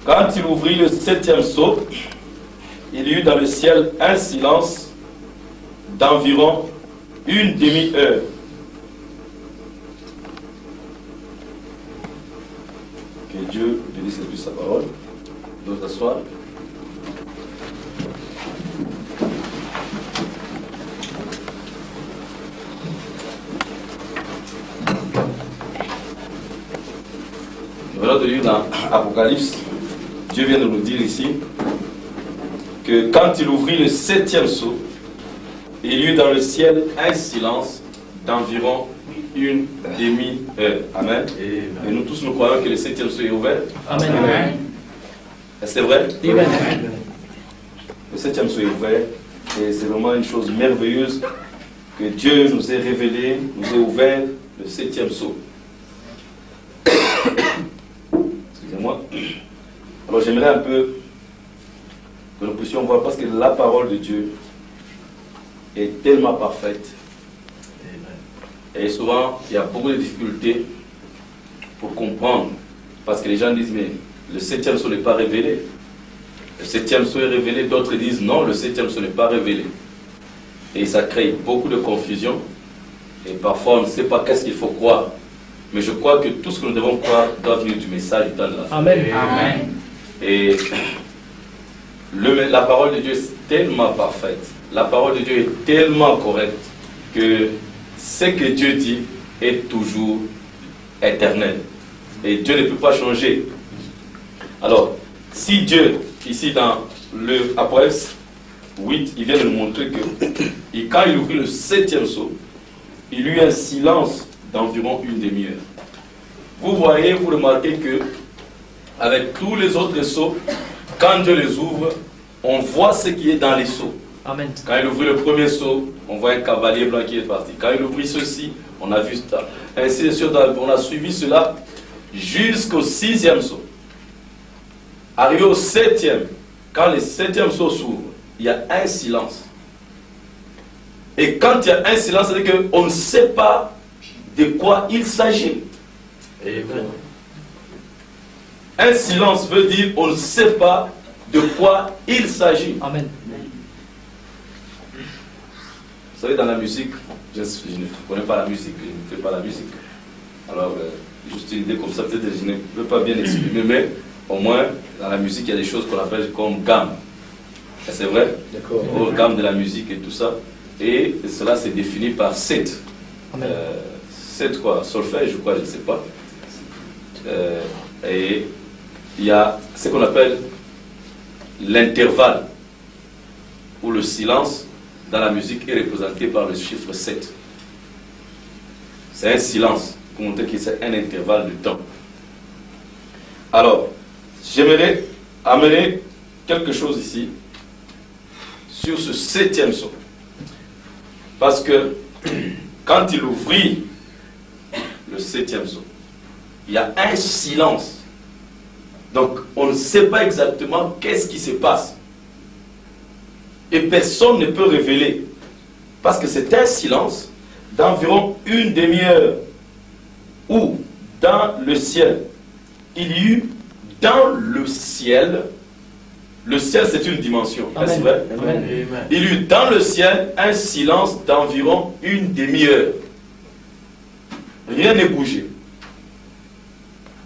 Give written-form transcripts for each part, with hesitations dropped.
Quand il ouvrit le 7e sceau, il y eut dans le ciel un silence d'environ une demi-heure. Que Dieu bénisse plus sa parole. D'autres s'asseoir. Voilà de lire dans Apocalypse, Dieu vient de nous dire ici que quand il ouvrit le 7e sceau, il y eut dans le ciel un silence d'environ une demi-heure. Amen. Et nous tous nous croyons que le 7e sceau est ouvert. Amen. C'est vrai? Amen. Le 7e sceau est ouvert et c'est vraiment une chose merveilleuse que Dieu nous ait révélé, nous ait ouvert le 7e sceau. Excusez-moi. Alors j'aimerais un peu que nous puissions voir, parce que la parole de Dieu est tellement parfaite. Et souvent, il y a beaucoup de difficultés pour comprendre. Parce que les gens disent, mais le 7e sceau n'est pas révélé. Le 7e sceau est révélé. D'autres disent, non, le 7e sceau n'est pas révélé. Et ça crée beaucoup de confusion. Et parfois, on ne sait pas qu'est-ce qu'il faut croire. Mais je crois que tout ce que nous devons croire doit venir du message du temps de la fin. Amen. Amen. Et la parole de Dieu est tellement parfaite. La parole de Dieu est tellement correcte que ce que Dieu dit est toujours éternel. Et Dieu ne peut pas changer. Alors, si Dieu, ici dans le Apocalypse 8, il vient de nous montrer que quand il ouvrit le 7e sceau, il y eut un silence d'environ une demi-heure. Vous voyez, vous remarquez que avec tous les autres sceaux, quand Dieu les ouvre, on voit ce qui est dans les sceaux. Amen. Quand il ouvrit le premier sceau, on voit un cavalier blanc qui est parti. Quand il ouvrit ceci, on a vu ça. Ainsi de suite, on a suivi cela jusqu'au 6e sceau. Arrivé au 7e, quand le 7e sceau s'ouvre, il y a un silence. Et quand il y a un silence, c'est-à-dire qu'on ne sait pas de quoi il s'agit. Un silence veut dire on ne sait pas de quoi il s'agit. Amen. Vous savez, dans la musique, je ne connais pas la musique, je ne fais pas la musique. Alors, juste une idée comme ça, peut-être je ne peux pas bien exprimer, mais au moins, dans la musique, il y a des choses qu'on appelle comme gamme. C'est vrai? D'accord. Gamme de la musique et tout ça. Et cela, c'est défini par 7. 7 quoi? Solfège ou quoi, je ne sais pas. Et il y a ce qu'on appelle l'intervalle, où le silence dans la musique est représenté par le chiffre 7. C'est un silence, pour montrer que c'est un intervalle de temps. Alors, j'aimerais amener quelque chose ici, sur ce 7e sceau. Parce que, quand il ouvrit le 7e sceau, il y a un silence. Donc, on ne sait pas exactement qu'est-ce qui se passe. Et personne ne peut révéler. Parce que c'est un silence d'environ une demi-heure. Où, dans le ciel, il y eut dans le ciel c'est une dimension. Est-ce vrai? Amen. Il y eut dans le ciel un silence d'environ une demi-heure. Rien n'est bougé.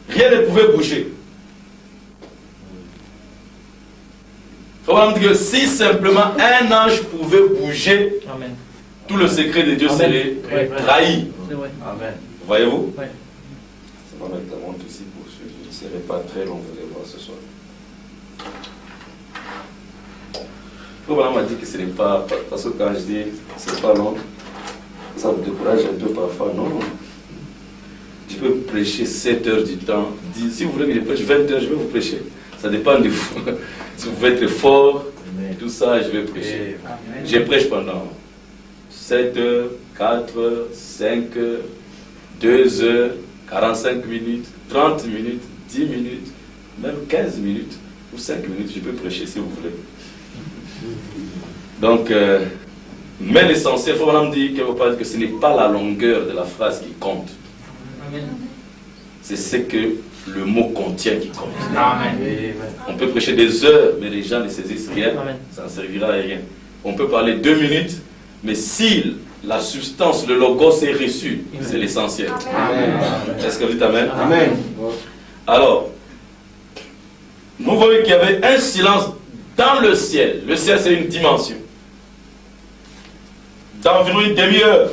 Rien ne pouvait bouger. On va dire que si simplement un ange pouvait bouger, Amen. tout le secret de Dieu serait trahi. Amen. Voyez-vous? Oui. C'est pas mettre la montre ici pour ceux qui ne seraient pas très long, vous allez voir ce soir. Voilà, m'a dit que ce n'est pas, parce que quand je dis c'est pas long, ça me décourage un peu parfois. Non, je peux prêcher 7 heures du temps. Si vous voulez que je prêche 20 heures, je vais vous prêcher. Ça dépend de vous. Si vous pouvez être fort, tout ça, je vais prêcher. Amen. Je prêche pendant 7 heures, 4 heures, 5 heures, 2 heures, 45 minutes, 30 minutes, 10 minutes, même 15 minutes ou 5 minutes, je peux prêcher si vous voulez. Donc, mais l'essentiel, il faut vraiment dire que ce n'est pas la longueur de la phrase qui compte. Amen. c'est ce que le mot contient qui compte. Amen. On peut prêcher des heures, mais les gens ne saisissent rien, Amen. ça ne servira à rien. On peut parler 2 minutes, mais si la substance, le logos est reçu, c'est l'essentiel. Est-ce que vous dites Amen? Amen. Alors, nous voyons qu'il y avait un silence dans le ciel. Le ciel, c'est une dimension. D'environ une demi-heure.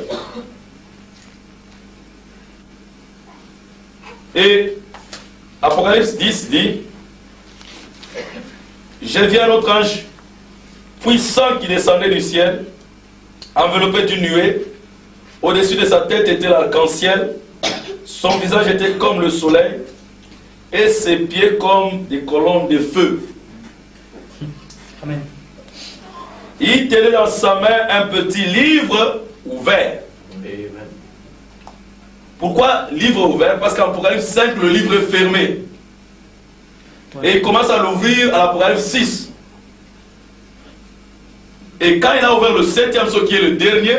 Et Apocalypse 10 dit, j'ai vu un autre ange puissant qui descendait du ciel, enveloppé d'une nuée. Au-dessus de sa tête était l'arc-en-ciel. Son visage était comme le soleil et ses pieds comme des colonnes de feu. Amen. Il tenait dans sa main un petit livre ouvert. Pourquoi livre ouvert? Parce qu'en Apocalypse 5, le livre est fermé. Et il commence à l'ouvrir à l'Apocalypse 6. Et quand il a ouvert le 7e, ce qui est le dernier,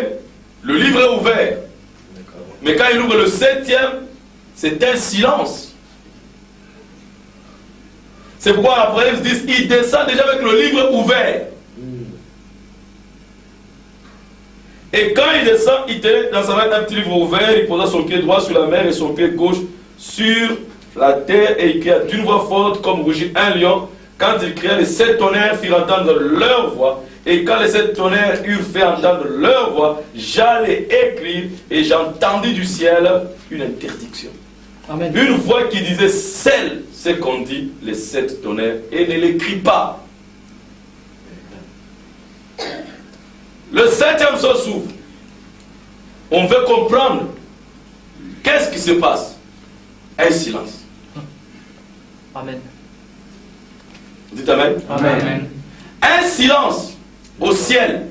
le livre est ouvert. Mais quand il ouvre le 7e, c'est un silence. C'est pourquoi l'Apocalypse 10, il descend déjà avec le livre ouvert. Et quand il descend, il tenait dans sa main un petit livre ouvert, il posa son pied droit sur la mer et son pied gauche sur la terre, et il cria d'une voix forte comme rugit un lion. Quand il cria, les 7 tonnerres firent entendre leur voix. Et quand les 7 tonnerres eurent fait entendre leur voix, j'allais écrire, et j'entendis du ciel une interdiction. Amen. Une voix qui disait, scelle ce qu'on dit, les 7 tonnerres, et ne l'écris pas. Le 7e sceau s'ouvre. On veut comprendre qu'est-ce qui se passe. Un silence. Amen. Dites Amen. Amen. Un silence au ciel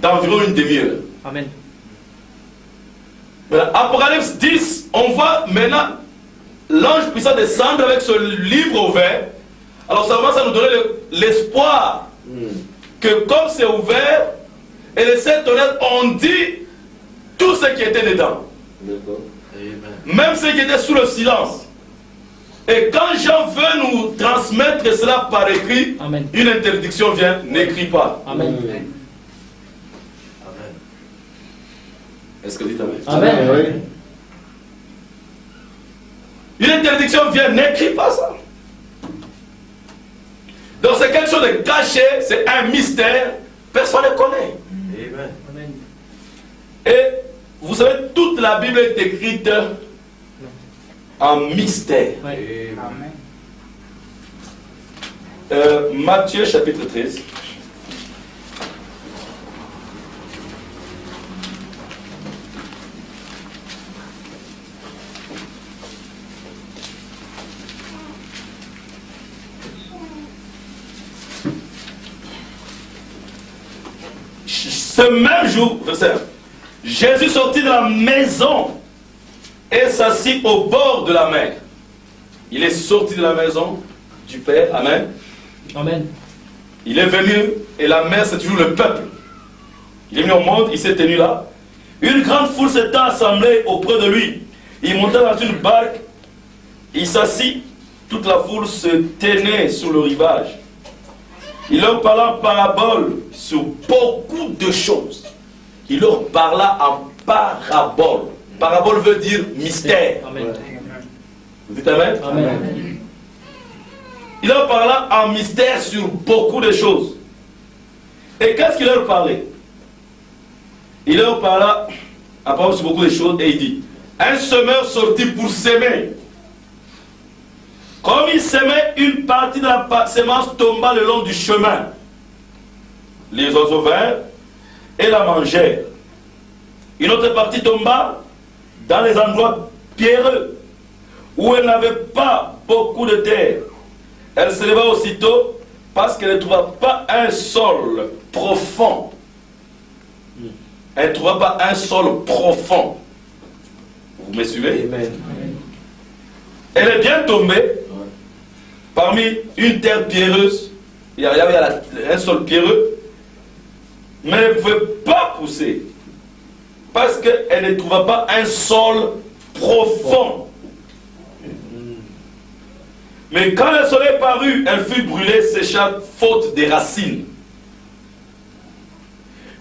d'environ une demi-heure. Amen. Apocalypse 10, on voit maintenant l'ange puissant descendre avec ce livre ouvert. Alors ça commence à nous donner l'espoir que comme c'est ouvert, et les 7 tonnerres ont dit tout ce qui était dedans. Même ce qui était sous le silence. Et quand Jean veut nous transmettre cela par écrit, Amen. une interdiction vient, n'écris pas. Amen. Est-ce que vous dites Amen? Amen. Une interdiction vient, n'écris pas ça. Donc c'est quelque chose de caché, c'est un mystère, personne ne connaît. Amen. Et vous savez, toute la Bible est écrite en mystère. Ouais. Matthieu chapitre 13. Ce même jour, verset 1, Jésus sortit de la maison et s'assit au bord de la mer. Il est sorti de la maison du Père, Amen. Amen. Il est venu, et la mer c'est toujours le peuple. Il est venu au monde, il s'est tenu là. Une grande foule s'est assemblée auprès de lui. Il monta dans une barque, il s'assit, toute la foule se tenait sur le rivage. Il leur parla en parabole sur beaucoup de choses. Il leur parla en parabole. Parabole veut dire mystère. Amen. Vous dites Amen? Amen. Il leur parla en mystère sur beaucoup de choses. Et qu'est-ce qu'il leur parlait? Il leur parla en parabole sur beaucoup de choses et il dit, un semeur sortit pour s'aimer. Comme il s'aimait, une partie de la semence tomba le long du chemin. Les oiseaux vinrent et la mangèrent. Une autre partie tomba dans les endroits pierreux, où elle n'avait pas beaucoup de terre. Elle se leva aussitôt parce qu'elle ne trouva pas un sol profond. Elle ne trouva pas un sol profond. Vous me suivez? Amen. Elle est bien tombée parmi une terre pierreuse. Il y avait un sol pierreux, mais elle ne pouvait pas pousser parce qu'elle ne trouva pas un sol profond. Mais quand le soleil parut, elle fut brûlée, sécha, faute des racines.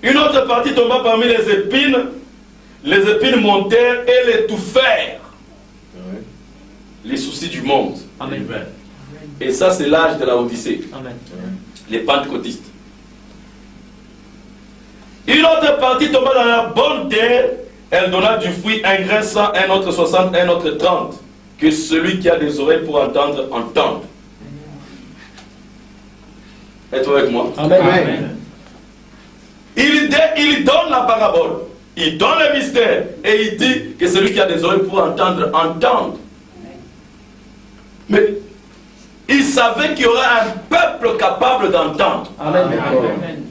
Une autre partie tomba parmi les épines montèrent et l'étouffèrent. Les soucis du monde. Amen. Et ça, c'est l'âge de la Odyssée. Amen. Les pentecôtistes. Une autre partie tomba dans la bonne terre, elle donna du fruit, un grain 100, un autre 60, un autre 30. Que celui qui a des oreilles pour entendre, entende. Êtes-vous avec moi? Amen. Amen. Il donne la parabole, il donne le mystère, et il dit que celui qui a des oreilles pour entendre, entende. Mais il savait qu'il y aurait un peuple capable d'entendre. Amen. Amen.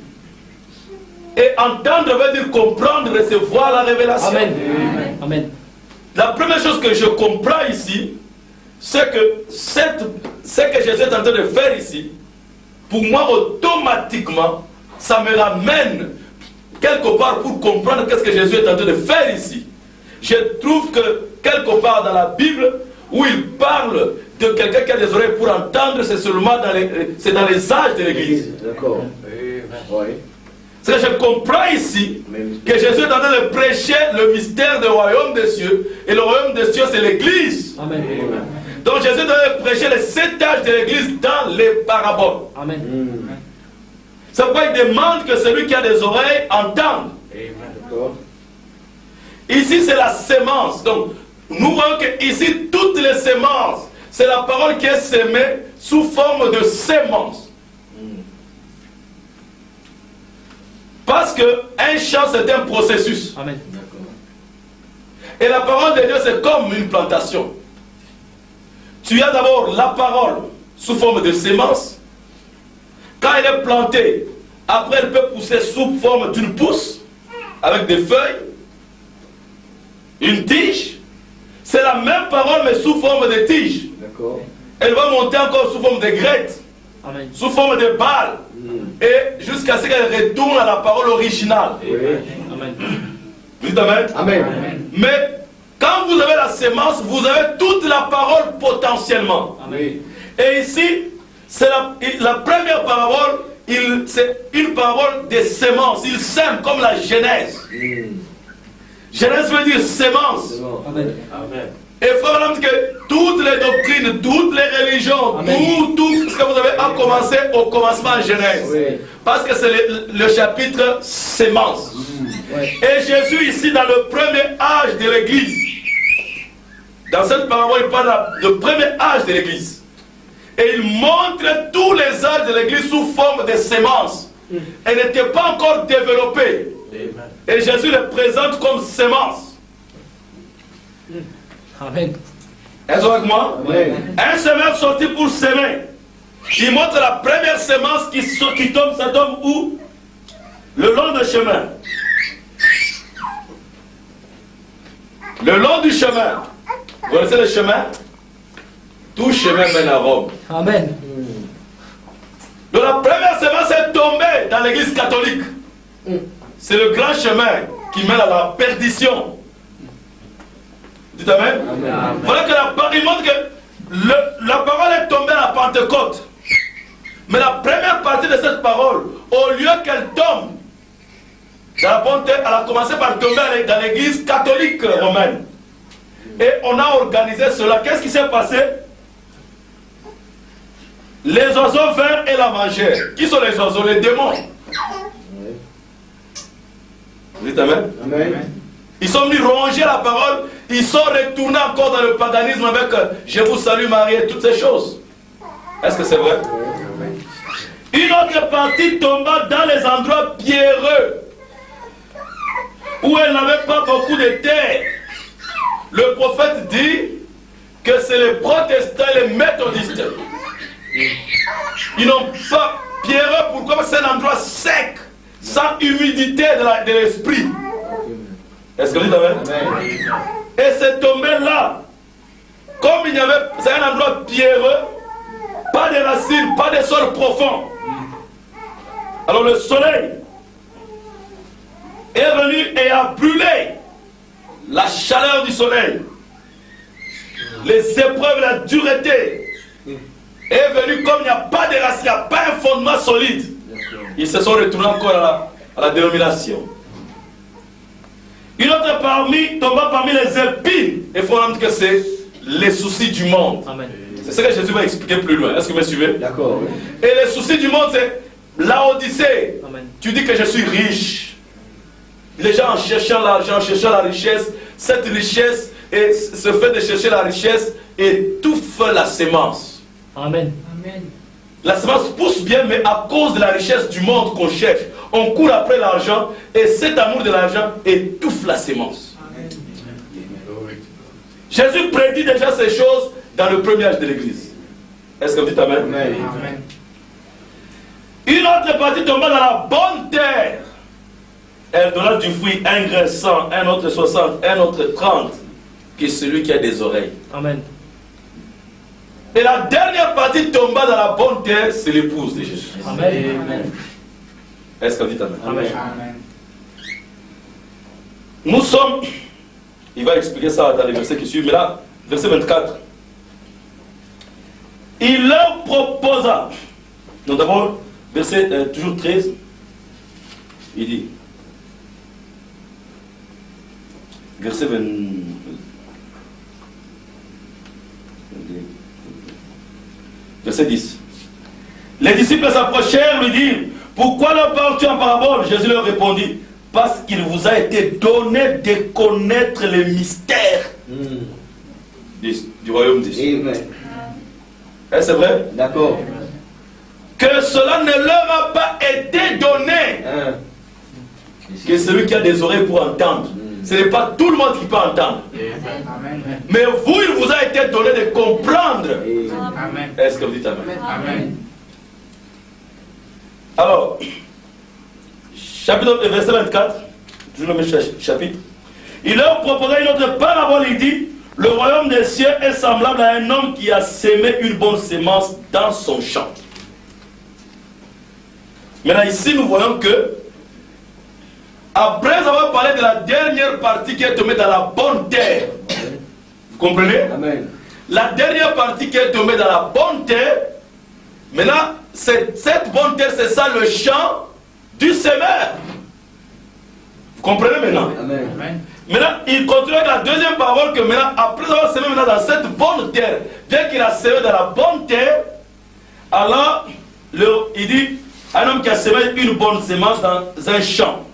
Et entendre veut dire comprendre, recevoir la révélation. Amen. Amen. La première chose que je comprends ici, c'est que ce que Jésus est en train de faire ici, pour moi, automatiquement, ça me ramène quelque part pour comprendre qu'est-ce que Jésus est en train de faire ici. Je trouve que quelque part dans la Bible, où il parle de quelqu'un qui a des oreilles pour entendre, c'est seulement dans les âges de l'Église. D'accord. Oui. C'est que je comprends ici que Jésus est en train de prêcher le mystère du royaume des cieux. Et le royaume des cieux, c'est l'Église. Amen. Donc Jésus est en train de prêcher les 7 âges de l'Église dans les paraboles. Amen. C'est pourquoi il demande que celui qui a des oreilles entende. D'accord. Ici, c'est la sémence. Donc, nous voyons que ici, toutes les sémences, c'est la parole qui est sémée sous forme de sémence. Parce qu'un champ, c'est un processus. Amen. Et la parole de Dieu, c'est comme une plantation. Tu as d'abord la parole sous forme de sémence. Quand elle est plantée, après elle peut pousser sous forme d'une pousse, avec des feuilles, une tige. C'est la même parole, mais sous forme de tige. D'accord. Elle va monter encore sous forme de graines, Amen. sous forme de balles, et jusqu'à ce qu'elle retourne à la parole originale. Oui. Amen. Vous dites Amen? Amen. Mais quand vous avez la sémence, vous avez toute la parole potentiellement. Oui. Et ici, c'est la première parabole, c'est une parabole des sémences. Il sème comme la Genèse. Genèse veut dire sémence. Amen. Et frère, que toutes les doctrines, toutes les religions, Amen. tout ce que vous avez à commencer au commencement en Genèse. Oui. Parce que c'est le chapitre sémence. Ouais. Et Jésus ici dans le premier âge de l'église, dans cette parabole il parle du premier âge de l'église. Et il montre tous les âges de l'église sous forme de sémence. Elle n'était pas encore développée. Et Jésus le présente comme sémence. Amen. Êtes-vous avec moi? Amen. Un semeur sorti pour semer. Il montre la première sémence qui tombe, ça tombe où? Le long du chemin. Le long du chemin. Vous connaissez le chemin? Tout chemin mène à Rome. Amen. Donc la première sémence est tombée dans l'église catholique. C'est le grand chemin qui mène à la perdition. Dites Amen. Voilà que il montre que la parole est tombée à la Pentecôte. Mais la première partie de cette parole, au lieu qu'elle tombe dans la bonne terre, elle a commencé par tomber dans l'église catholique romaine. Et on a organisé cela. Qu'est-ce qui s'est passé? Les oiseaux vinrent et la mangèrent. Qui sont les oiseaux? Les démons. Vous dites Amen? Amen. Ils sont venus ronger la parole. Ils sont retournés encore dans le paganisme avec je vous salue Marie et toutes ces choses. Est-ce que c'est vrai? Une autre partie tomba dans les endroits pierreux où elle n'avait pas beaucoup de terre. Le prophète dit que c'est les protestants et les méthodistes. Ils n'ont pas pierreux. Pourquoi? Parce que c'est un endroit sec, sans humidité de l'esprit. Est-ce que vous dites Amen? Et c'est tombé là. Comme il y avait, c'est un endroit pierreux, pas de racines, pas de sol profond. Alors le soleil est venu et a brûlé la chaleur du soleil, les épreuves, la dureté, est venu comme il n'y a pas de racine, il n'y a pas un fondement solide. Ils se sont retournés encore à la dénomination. Une autre tomba parmi les épines. Et il faut dire que c'est les soucis du monde. Amen. C'est ce que Jésus va expliquer plus loin. Est-ce que vous me suivez? D'accord. Et les soucis du monde, c'est l'Odyssée. Amen. Tu dis que je suis riche. Les gens en cherchant l'argent, en cherchant la richesse, cette richesse et ce fait de chercher la richesse étouffe la sémence. Amen. La semence pousse bien, mais à cause de la richesse du monde qu'on cherche, on court après l'argent et cet amour de l'argent étouffe la sémence. Jésus prédit déjà ces choses dans le premier âge de l'Église. Est-ce que vous dites Amen? Amen. Une autre partie tomba dans la bonne terre. Elle donna du fruit, un grain 100, un autre 60, un autre 30, qui est celui qui a des oreilles. Amen. Et la dernière partie tomba dans la bonne terre, c'est l'épouse de Jésus. Amen. Est-ce que vous dites Amen? Amen. Nous sommes, il va expliquer ça dans les versets qui suivent, mais là, verset 24. Il leur proposa, donc d'abord, verset toujours 13, il dit, verset 20, verset 10. Les disciples s'approchèrent, lui dirent, pourquoi leur parles-tu en parabole? Jésus leur répondit, parce qu'il vous a été donné de connaître les mystères du royaume des cieux. Amen. C'est vrai? D'accord. Que cela ne leur a pas été donné. Que celui qui a des oreilles pour entendre. Ce n'est pas tout le monde qui peut entendre. Mais vous, il vous a été donné de comprendre. Est-ce que vous dites Amen? Amen. Alors, chapitre verset 24, je le mets chapitre. Il leur proposa une autre parabole, il dit, le royaume des cieux est semblable à un homme qui a sémé une bonne sémence dans son champ. Maintenant ici nous voyons que, après avoir parlé de la dernière partie qui est tombée dans la bonne terre, vous comprenez? Amen. La dernière partie qui est tombée dans la bonne terre, maintenant, cette bonne terre, c'est ça le champ du semeur. Vous comprenez maintenant? Amen. Maintenant, il continue avec la deuxième parole que maintenant, après avoir semé maintenant dans cette bonne terre, bien qu'il a semé dans la bonne terre, alors, il dit, un homme qui a semé une bonne semence dans un champ.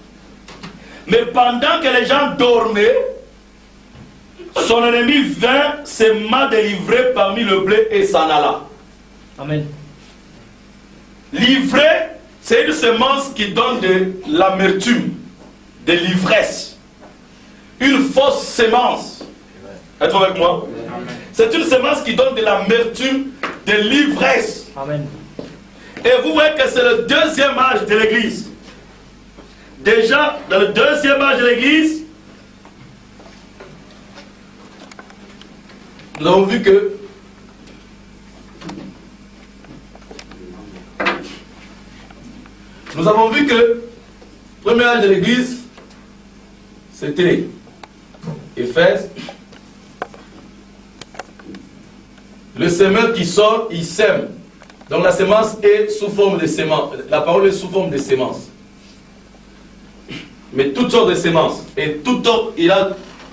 Mais pendant que les gens dormaient, son ennemi vint, sema délivré parmi le blé et s'en alla. Amen. Livré, c'est une semence qui donne de l'amertume, de l'ivresse. Une fausse semence. Êtes-vous avec moi? C'est une semence qui donne de l'amertume, de l'ivresse. Amen. Et vous voyez que c'est le deuxième âge de l'Église. Déjà, dans le deuxième âge de l'Église, nous avons vu que le premier âge de l'Église, c'était Éphèse. Le semeur qui sort, il sème. Donc la semence est sous forme de sémence. La parole est sous forme de sémence. Mais toutes sortes de semences. Et il a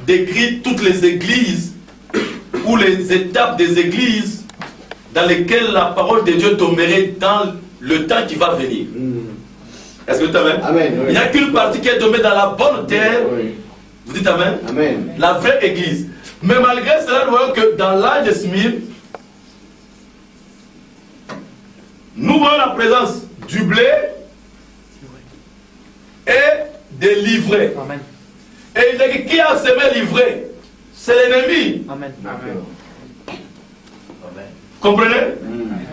décrit toutes les églises ou les étapes des églises dans lesquelles la parole de Dieu tomberait dans le temps qui va venir. Est-ce que tu as Amen. Oui. Il n'y a qu'une partie qui est tombée dans la bonne terre. Oui. Vous dites Amen? Amen. La vraie église. Mais malgré cela, nous voyons que dans l'âge de Smyrne, nous voyons la présence du blé et des livrets. Amen. Et il dit qui a semé livré? C'est l'ennemi. Amen. Comprenez?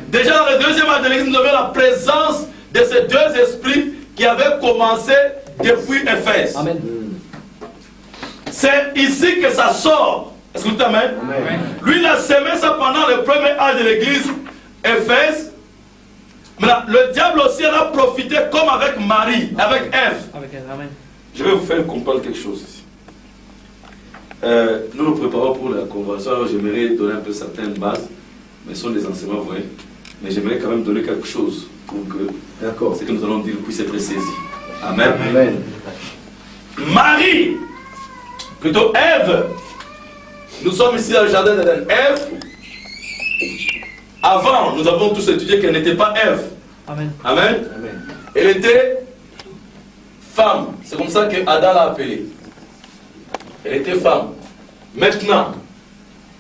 Déjà dans le deuxième âge de l'église, nous avons la présence de ces deux esprits qui avaient commencé depuis Éphèse. Amen. C'est ici que ça sort. Est-ce que vous t'amènez? Lui, il a semé ça pendant le premier âge de l'église, Éphèse. Maintenant, le diable aussi en a profité comme avec Marie, avec Ève. Avec elle. Amen. Je vais vous faire comprendre quelque chose ici. Nous nous préparons pour la convention, alors j'aimerais donner un peu certaines bases. mais ce sont des enseignements vrais. Mais j'aimerais quand même donner quelque chose pour que ce que nous allons dire puisse être saisi. Amen. Amen. Marie, plutôt Ève, nous sommes ici dans le jardin d'Éden. Ève, avant, nous avons tous étudié qu'elle n'était pas Ève. Amen. Amen. Amen. Elle était femme. C'est comme ça que Adam l'a appelée. Elle était femme. Maintenant,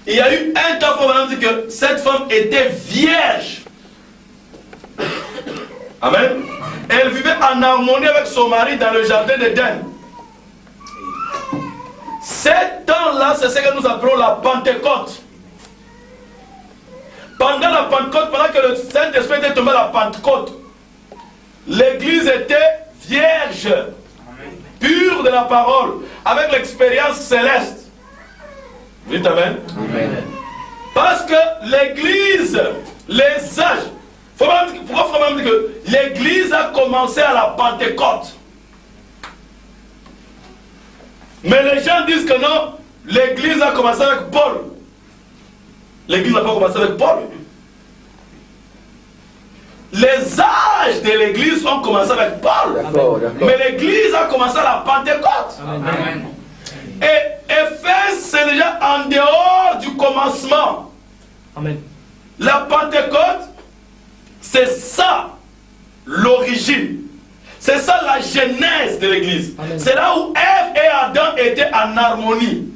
il y a eu un temps où on dit que cette femme était vierge. Amen. Elle vivait en harmonie avec son mari dans le jardin d'Éden. Cet temps-là, c'est ce que nous appelons la Pentecôte. Pendant la Pentecôte, pendant que le Saint-Esprit était tombé à la Pentecôte, l'église était vierge, pure de la parole, avec l'expérience céleste. Vous dites amen? Amen. Parce que l'église, les âges, pourquoi il faut même dire que l'église a commencé à la Pentecôte? Mais les gens disent que non, l'église a commencé avec Paul. L'église n'a pas commencé avec Paul. Les âges de l'église ont commencé avec Paul. D'accord, d'accord. Mais l'église a commencé à la Pentecôte. Amen. Et Éphèse, c'est déjà en dehors du commencement. Amen. La Pentecôte, c'est ça l'origine. C'est ça la genèse de l'église. C'est là où Ève et Adam étaient en harmonie.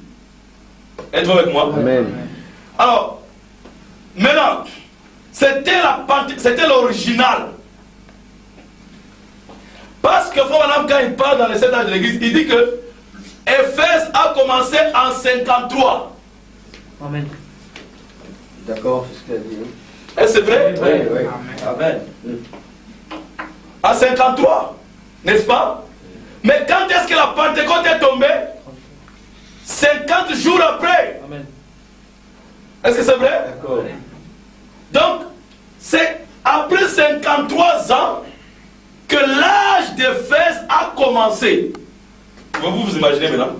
Êtes-vous avec moi? Amen. Alors, maintenant, c'était l'original. Parce que Frère Branham, quand il parle dans les 7 âges de l'église, il dit que Éphèse a commencé en 53. Amen. D'accord, c'est ce qu'elle dit. Est-ce que c'est vrai? Oui, oui. Amen. En 53, n'est-ce pas? Mais quand est-ce que la Pentecôte est tombée? 50 jours après. Amen. Est-ce que c'est vrai? D'accord. Donc, c'est après 53 ans que l'âge d'Éphèse a commencé. Vous vous imaginez maintenant?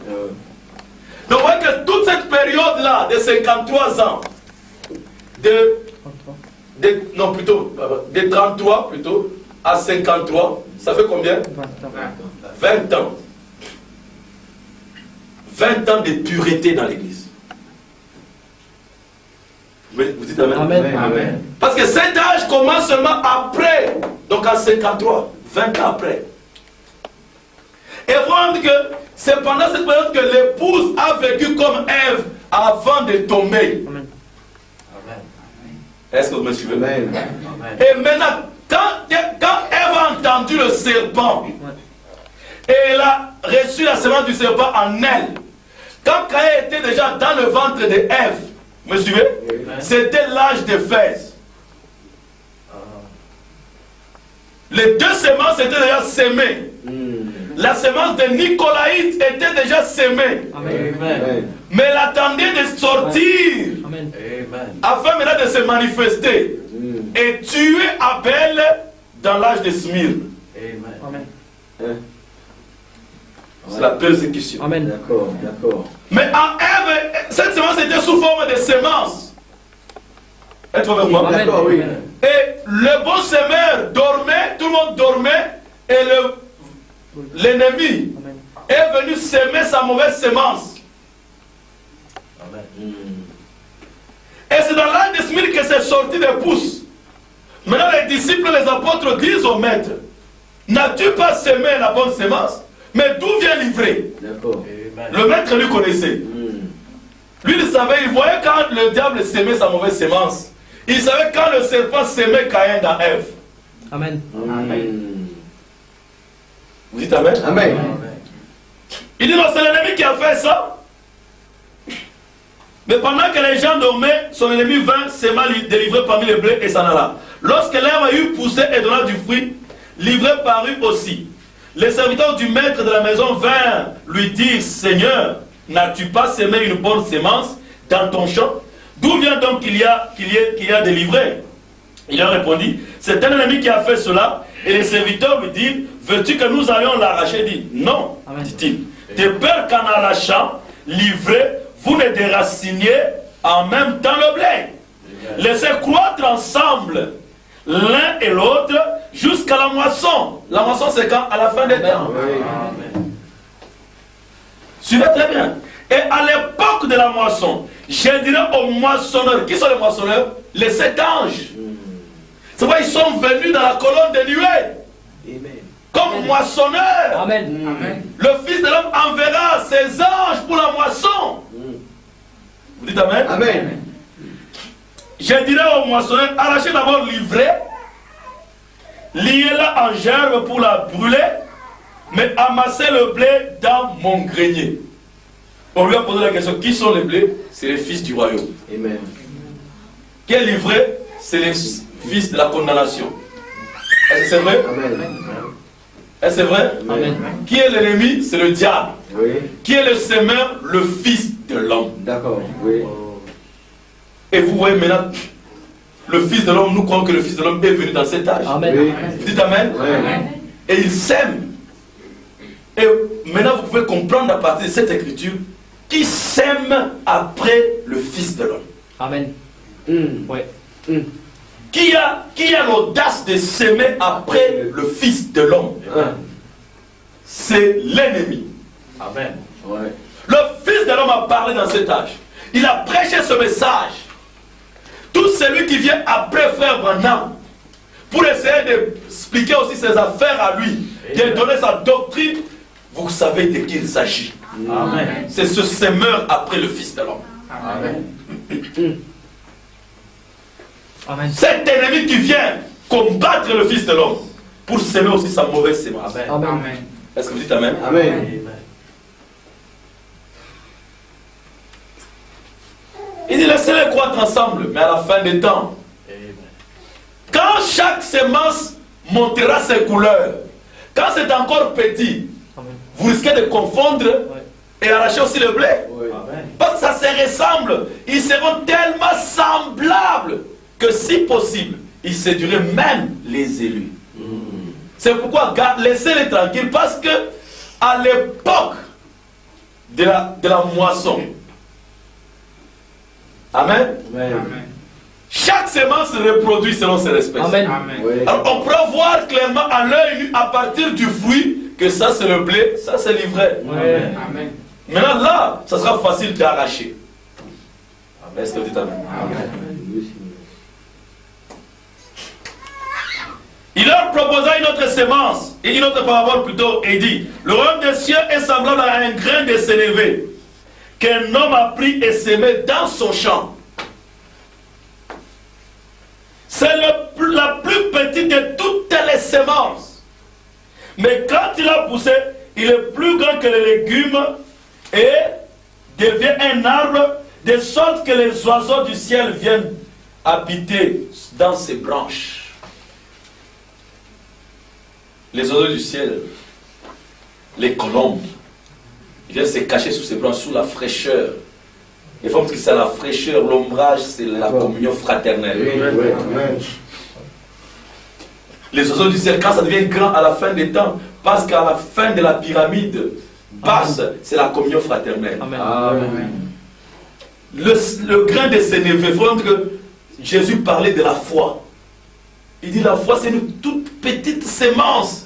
Donc, vous voyez que toute cette période-là, de 53 ans, non plutôt, de 33 plutôt, à 53, ça fait combien? 20 ans. 20 ans de pureté dans l'église. Vous dites amen? Amen. Amen. Parce que cet âge commence seulement après, donc en 53, 20 ans après. Et vous voyez que c'est pendant cette période que l'épouse a vécu comme Ève avant de tomber. Amen. Est-ce que vous me suivez? Amen. Et maintenant, quand Ève a entendu le serpent, et elle a reçu la semence du serpent en elle, quand Caïn était déjà dans le ventre de Ève, me suivez? C'était l'âge d'Éphèse. Les deux semences étaient déjà semées. La semence de Nicolaïte était déjà semée. Amen. Mais elle attendait de sortir. Amen. Afin maintenant de se manifester. Et tuer Abel dans l'âge de Smyrne. Amen. C'est la persécution. Amen. D'accord, d'accord. Mais en Ève, cette semence était sous forme de semence. Êtes-vous avec moi? Amen. D'accord, oui. Et le bon semeur dormait, tout le monde dormait, et l'ennemi est venu semer sa mauvaise semence. Et c'est dans l'âge de Smyrne que c'est sorti des pousses. Maintenant les disciples, les apôtres disent au maître, n'as-tu pas semé la bonne semence? Mais d'où vient l'ivraie? D'accord. Le maître lui connaissait. Lui il savait, il voyait quand le diable semait sa mauvaise semence. Il savait quand le serpent semait Caïn dans Ève. Amen. Vous dites amen? Amen. Il dit non, c'est l'ennemi qui a fait ça. Mais pendant que les gens dormaient, son ennemi vint, s'aima délivrer parmi les blés et s'en alla. Lorsque l'herbe a eu poussé et donna du fruit, l'ivraie parut aussi. Les serviteurs du maître de la maison vinrent lui dire, Seigneur, n'as-tu pas semé une bonne semence dans ton champ? D'où vient donc qu'il y a des livrées? Il leur répondit, c'est un ennemi qui a fait cela. Et les serviteurs lui disent, veux-tu que nous allions l'arracher? Il dit, non, dit-il. De peur qu'en arrachant, livré, vous ne déraciniez en même temps le blé. Laissez croître ensemble l'un et l'autre jusqu'à la moisson. La moisson, c'est quand? À la fin des temps. Suivez très bien. Et à l'époque de la moisson, je dirais aux moissonneurs. Qui sont les moissonneurs? Les 7 anges. C'est vrai, ils sont venus dans la colonne de nuée. Comme moissonneurs. Amen. Le Fils de l'homme enverra ses anges pour la moisson. Vous dites Amen? Amen. Je dirais aux moissonneurs, arrachez d'abord l'ivraie, liez-la en gerbe pour la brûler, mais amassez le blé dans mon grenier. On lui a posé la question, qui sont les blés? C'est les fils du royaume. Amen. Quel livret? C'est les fils de la condamnation. Est-ce que c'est vrai? Amen. Est-ce que c'est vrai? Amen. Qui est l'ennemi? C'est le diable. Oui. Qui est le semeur? Le Fils de l'homme. D'accord. Oui. Et vous voyez maintenant, le Fils de l'homme, nous croyons que le Fils de l'homme est venu dans cet âge. Amen. Oui. Vous dites Amen? Amen. Et il sème. Et maintenant, vous pouvez comprendre à partir de cette écriture qui sème après le Fils de l'homme. Amen. Ouais. Qui a l'audace de s'aimer après le Fils de l'homme? C'est l'ennemi. Amen. Ouais. Le Fils de l'homme a parlé dans cet âge. Il a prêché ce message. Tout celui qui vient après frère Branham pour essayer d'expliquer aussi ses affaires à lui, de donner sa doctrine, vous savez de qui il s'agit. Amen. C'est ce semeur après le Fils de l'homme. Amen. Amen. Cet ennemi qui vient combattre le Fils de l'homme pour s'aimer aussi sa mauvaise sémence. Amen. Est-ce que vous dites Amen? Amen. Il dit laissez-les croître ensemble, mais à la fin des temps, quand chaque semence montrera ses couleurs, quand c'est encore petit, Amen. vous risquez de confondre et arracher aussi le blé. Oui. Parce que ça se ressemble. Ils seront tellement semblables que si possible, ils séduiraient même les élus. C'est pourquoi laissez-les tranquilles, parce que à l'époque de la moisson, Amen. Amen. Chaque semence se reproduit selon ses espèces. Amen. Oui. Alors on peut voir clairement à l'œil nu, à partir du fruit, que ça c'est le blé, ça c'est l'ivraie. Ouais. Amen. Maintenant là, ça sera facile d'arracher. Est-ce que vous dites Amen? Amen. Il leur proposa une autre sémence, et une autre parabole plutôt, et dit, le royaume des cieux est semblable à un grain de sénévé qu'un homme a pris et semé dans son champ. C'est la plus petite de toutes les semences. Mais quand il a poussé, il est plus grand que les légumes et devient un arbre, de sorte que les oiseaux du ciel viennent habiter dans ses branches. Les oiseaux du ciel, les colombes, ils viennent se cacher sous ses branches, sous la fraîcheur. Il faut que c'est la fraîcheur, l'ombrage, c'est la communion fraternelle. Les oiseaux du ciel, quand ça devient grand à la fin des temps, parce qu'à la fin de la pyramide basse, c'est la communion fraternelle. Amen. Amen. Le grain de sénévé, il faut que Jésus parlait de la foi. Il dit la foi, c'est une toute petite sémence.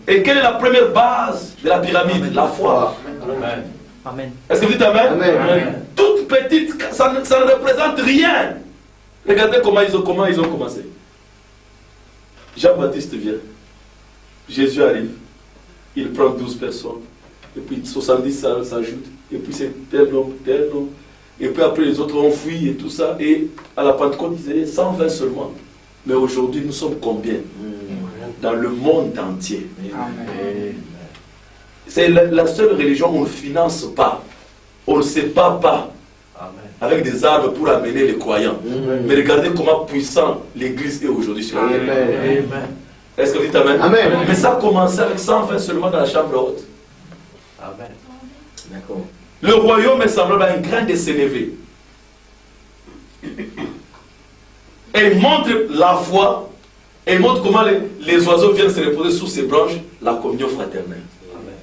Et quelle est la première base de la pyramide? La foi. Amen. Amen. Est-ce que vous dites Amen? Amen. Toute petite, ça ne représente rien. Regardez comment ils ont commencé. Jean-Baptiste vient. Jésus arrive. Il prend 12 personnes. Et puis 70 s'ajoutent. Et puis c'est tel nombre. Et puis après les autres ont fui et tout ça. Et à la Pentecôte, ils étaient 120 seulement. Mais aujourd'hui, nous sommes combien? Dans le monde entier. Amen. C'est la seule religion où on ne finance pas. On ne sépare pas. Avec des arbres pour amener les croyants. Mais regardez comment puissant l'Église est aujourd'hui sur la terre. Amen. Est-ce que vous dites Amen? Amen. Mais ça a commencé avec 120 seulement dans la chambre haute. Amen. D'accord. Le royaume est semblable à un grain de sénévé. Et il montre la foi, et il montre comment les oiseaux viennent se reposer sous ses branches, la communion fraternelle. Amen.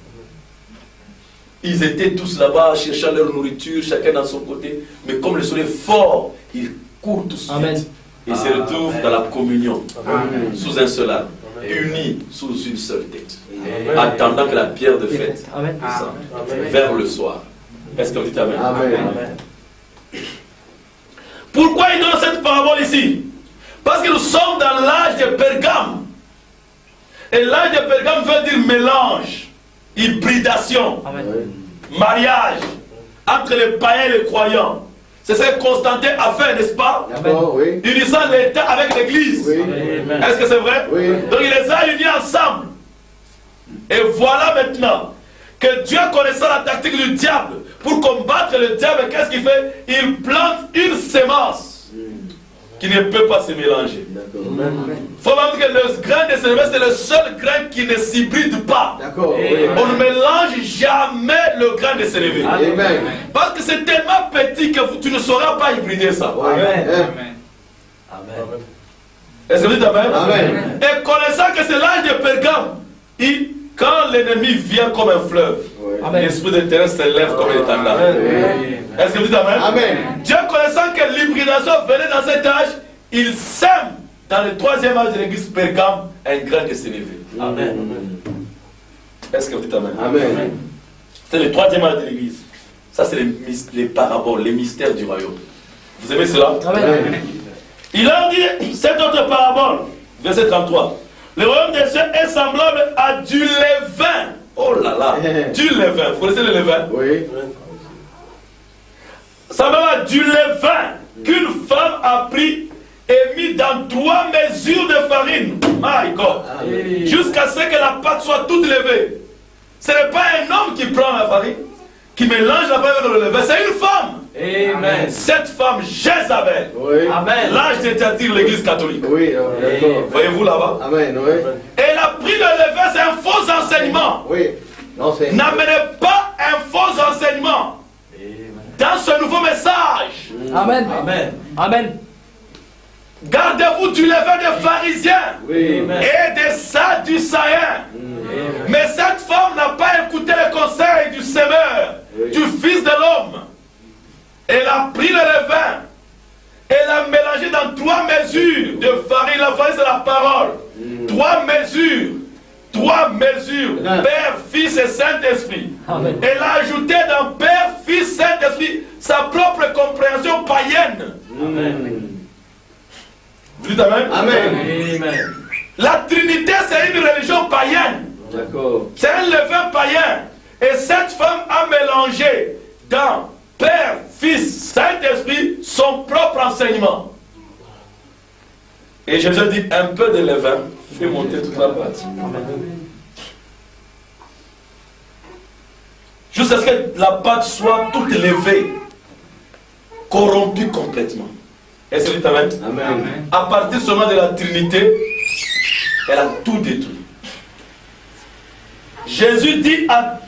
Ils étaient tous là-bas cherchant leur nourriture, chacun dans son côté. Mais comme le soleil est fort, ils court tout de suite. Amen. Et se retrouve dans la communion, Amen. sous un seul arbre, unis sous une seule tête, attendant que la pierre de fête Amen. descende vers le soir. Est-ce que vous dites Amen? Amen. Pourquoi il donne cette parabole ici? Parce que nous sommes dans l'âge de Pergame. Et l'âge de Pergame veut dire mélange, hybridation, Amen. mariage entre les païens et les croyants. C'est ce que Constantin a fait, n'est-ce pas? D'accord, oui. Unissant l'État avec l'Église. Oui. Est-ce que c'est vrai? Oui. Donc il les a unis ensemble. Et voilà maintenant que Dieu, connaissant la tactique du diable, pour combattre le diable, qu'est-ce qu'il fait? Il plante une sémence qui ne peut pas se mélanger. D'accord. Il faut même dire que le grain de sénévé, c'est le seul grain qui ne s'hybride pas. D'accord, oui. On ne mélange jamais le grain de sénévé. Amen. Parce que c'est tellement petit que tu ne sauras pas hybrider ça. Amen. Amen. Est-ce que vous dites Amen? Amen. Et connaissant que c'est l'âge de Pergame, quand l'ennemi vient comme un fleuve, Oui. l'esprit de terre s'élève comme un étendard. Est-ce que vous dites Amen? Amen. Dieu, connaissant que l'hybridation venait dans cet âge, il sème dans le troisième âge de l'église Pergame un grain de sénévé. Amen. Est-ce que vous dites Amen? Amen. C'est le troisième âge de l'église. Ça, c'est les paraboles, les mystères du royaume. Vous aimez cela? Amen. Il leur dit cette autre parabole, verset 33. Le royaume des cieux est semblable à du levain. Oh là là, du levain. Vous connaissez le levain? Oui. Semblable à du levain qu'une femme a pris et mis dans 3 mesures de farine. My God. Jusqu'à ce que la pâte soit toute levée. Ce n'est pas un homme qui prend la farine, qui mélange la farine avec le levain, c'est une femme. Amen. Cette femme, Jézabel, Oui. Amen. l'âge d'interdire l'église catholique. Oui, d'accord. Voyez-vous là-bas? Amen, oui. Elle a pris le levain, c'est un faux enseignement. Oui. Non, c'est... N'amenez pas un faux enseignement dans ce nouveau message. Amen. Amen. Amen. Gardez-vous du levain des pharisiens Oui. et des sadducéens. Mais cette femme n'a pas écouté le conseil du Seigneur, du Fils de l'homme. Elle a pris le levain. Elle a mélangé dans 3 mesures de farine. La farine, c'est la parole. 3 mesures. 3 mesures. Père, Fils et Saint-Esprit. Amen. Elle a ajouté dans Père, Fils, Saint-Esprit sa propre compréhension païenne. Vous dites Amen? Amen. Amen. La Trinité, c'est une religion païenne. D'accord. C'est un levain païen. Et cette femme a mélangé dans Père, Fils, Saint-Esprit son propre enseignement. Et Jésus dit un peu de levain fait monter toute la pâte. Jusqu'à ce que la pâte soit toute levée, corrompue complètement. Est-ce que vous dites Amen? Amen. À partir seulement de la Trinité, elle a tout détruit. Jésus dit à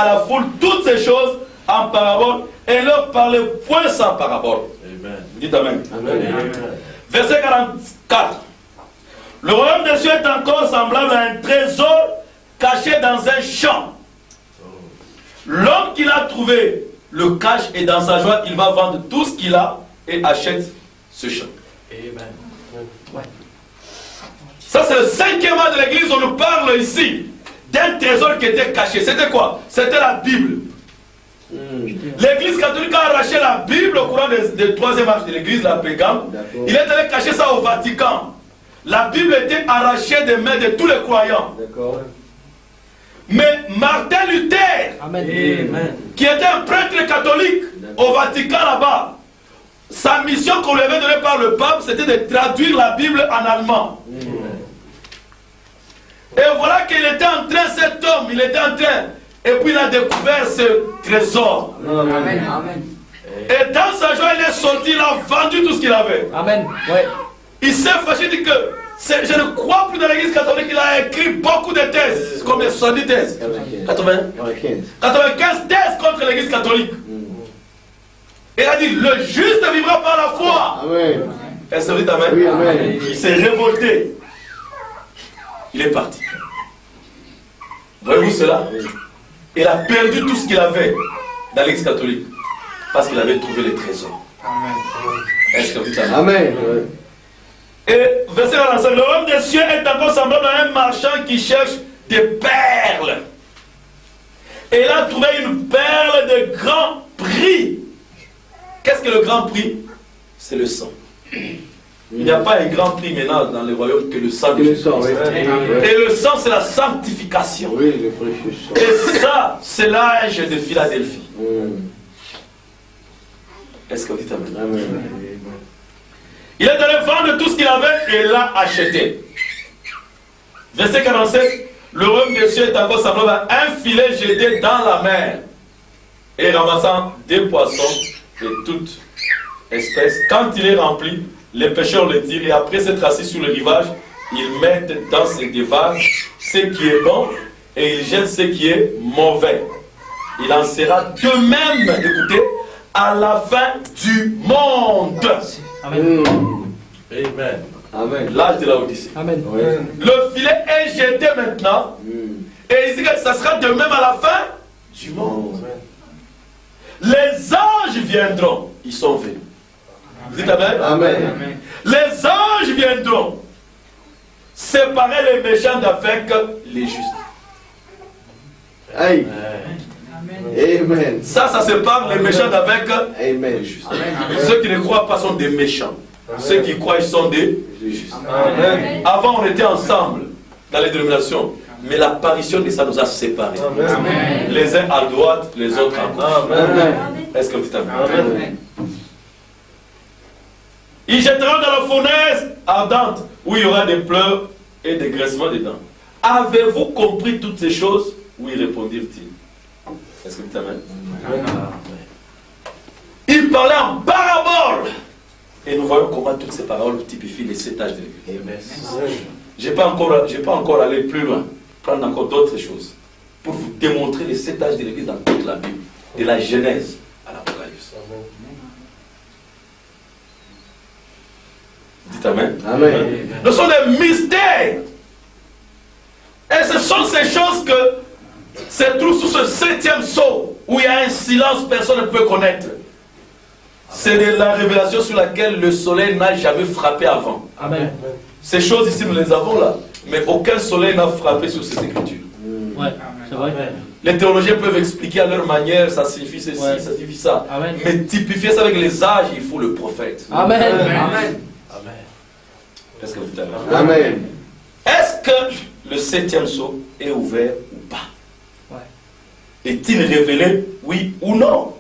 la foule toutes ces choses en parabole et leur parlait point sans parabole. Amen. Dites Amen. Amen. Verset 44. Le royaume des cieux est encore semblable à un trésor caché dans un champ. L'homme qui l'a trouvé le cache et dans sa joie, il va vendre tout ce qu'il a et achète ce champ. Amen. Ça, c'est le 5e âge de l'église. On nous parle ici d'un trésor qui était caché. C'était quoi? C'était la Bible. L'église catholique a arraché la Bible au courant des 3e âge de l'église, la Pergame. Il est allé cacher ça au Vatican. La Bible était arrachée des mains de tous les croyants. D'accord. Mais Martin Luther, Amen. Amen. qui était un prêtre catholique au Vatican là-bas, sa mission qu'on lui avait donnée par le pape, c'était de traduire la Bible en allemand. Et voilà qu'il était en train, cet homme, il était en train, et puis il a découvert ce trésor. Amen. Amen. Et dans sa joie, il est sorti, il a vendu tout ce qu'il avait. Amen. Ouais. Il s'est fâché, il dit que je ne crois plus dans l'église catholique, il a écrit beaucoup de thèses, comme 70 thèses. 80, 95 thèses contre l'église catholique. Il a dit, le juste vivra par la foi. Amen. Est-ce que vous dites Amen? Oui, amen. Il s'est révolté. Il est parti. Voyez-vous cela? Il a perdu tout ce qu'il avait dans l'église catholique parce qu'il avait trouvé les trésors. Est-ce que vous savez? Amen. Et verset 45, le royaume des cieux est encore semblable à un marchand qui cherche des perles. Et il a trouvé une perle de grand prix. Qu'est-ce que le grand prix? C'est le sang. Il n'y a pas un grand prix maintenant dans le royaume que le sang de Jésus. Et le sang, c'est la sanctification. Oui, le précieux sang. Et ça, c'est l'âge de Philadelphie. Est-ce que vous dites amen? Amen. Il est allé vendre tout ce qu'il avait et l'a acheté. Verset 47. Le royaume des cieux est encore semblable à un filet jeté dans la mer et ramassant des poissons de toute espèce. Quand il est rempli, les pêcheurs le tirent et après s'être assis sur le rivage, ils mettent dans ces dévages ce qui est bon et ils jettent ce qui est mauvais. Il en sera de même, écoutez, à la fin du monde. Amen. Amen. Amen. L'âge de la Odyssée. Amen. Oui. Le filet est jeté maintenant et il dit que ça sera de même à la fin du monde. Les anges viendront. Ils sont venus. Vous dites amen? Amen. Les anges viendront séparer les méchants d'avec les justes. Aïe. Amen. Ça sépare les méchants d'avec Amen. les justes. Ceux qui ne croient pas sont des méchants. Ceux qui croient, ils sont des justes. Amen. Avant, on était ensemble dans les dénominations. Mais l'apparition de ça nous a séparés. Amen. Les uns à droite, les autres à gauche. Amen. Est-ce que vous dites amen? Amen. Ils jetteront dans la fournaise ardente où il y aura des pleurs et des graissements dedans. Avez-vous compris toutes ces choses? Oui, répondirent-ils. Est-ce que vous dites amen? Il parlait en parabole. Et nous voyons comment toutes ces paroles typifient les 7 âges de l'Église. Je n'ai pas encore allé plus loin, prendre encore d'autres choses pour vous démontrer les 7 âges de l'Église dans toute la Bible, de la Genèse à l'Apocalypse. Dites amen. Amen. Ce sont des mystères. Et ce sont ces choses que se trouvent sous ce 7e sceau où il y a un silence, personne ne peut connaître. C'est de la révélation sur laquelle le soleil n'a jamais frappé avant. Amen. Ces choses ici, nous les avons là. Mais aucun soleil n'a frappé sur ces écritures. Ouais, c'est vrai. Les théologiens peuvent expliquer à leur manière, ça signifie ceci, Ouais. ça signifie ça. Amen. Mais typifier ça avec les âges, il faut le prophète. Amen. Amen. Est-ce que vous êtes Amen. Est-ce que le 7e sceau est ouvert ou pas? Ouais. Est-il révélé, oui ou non?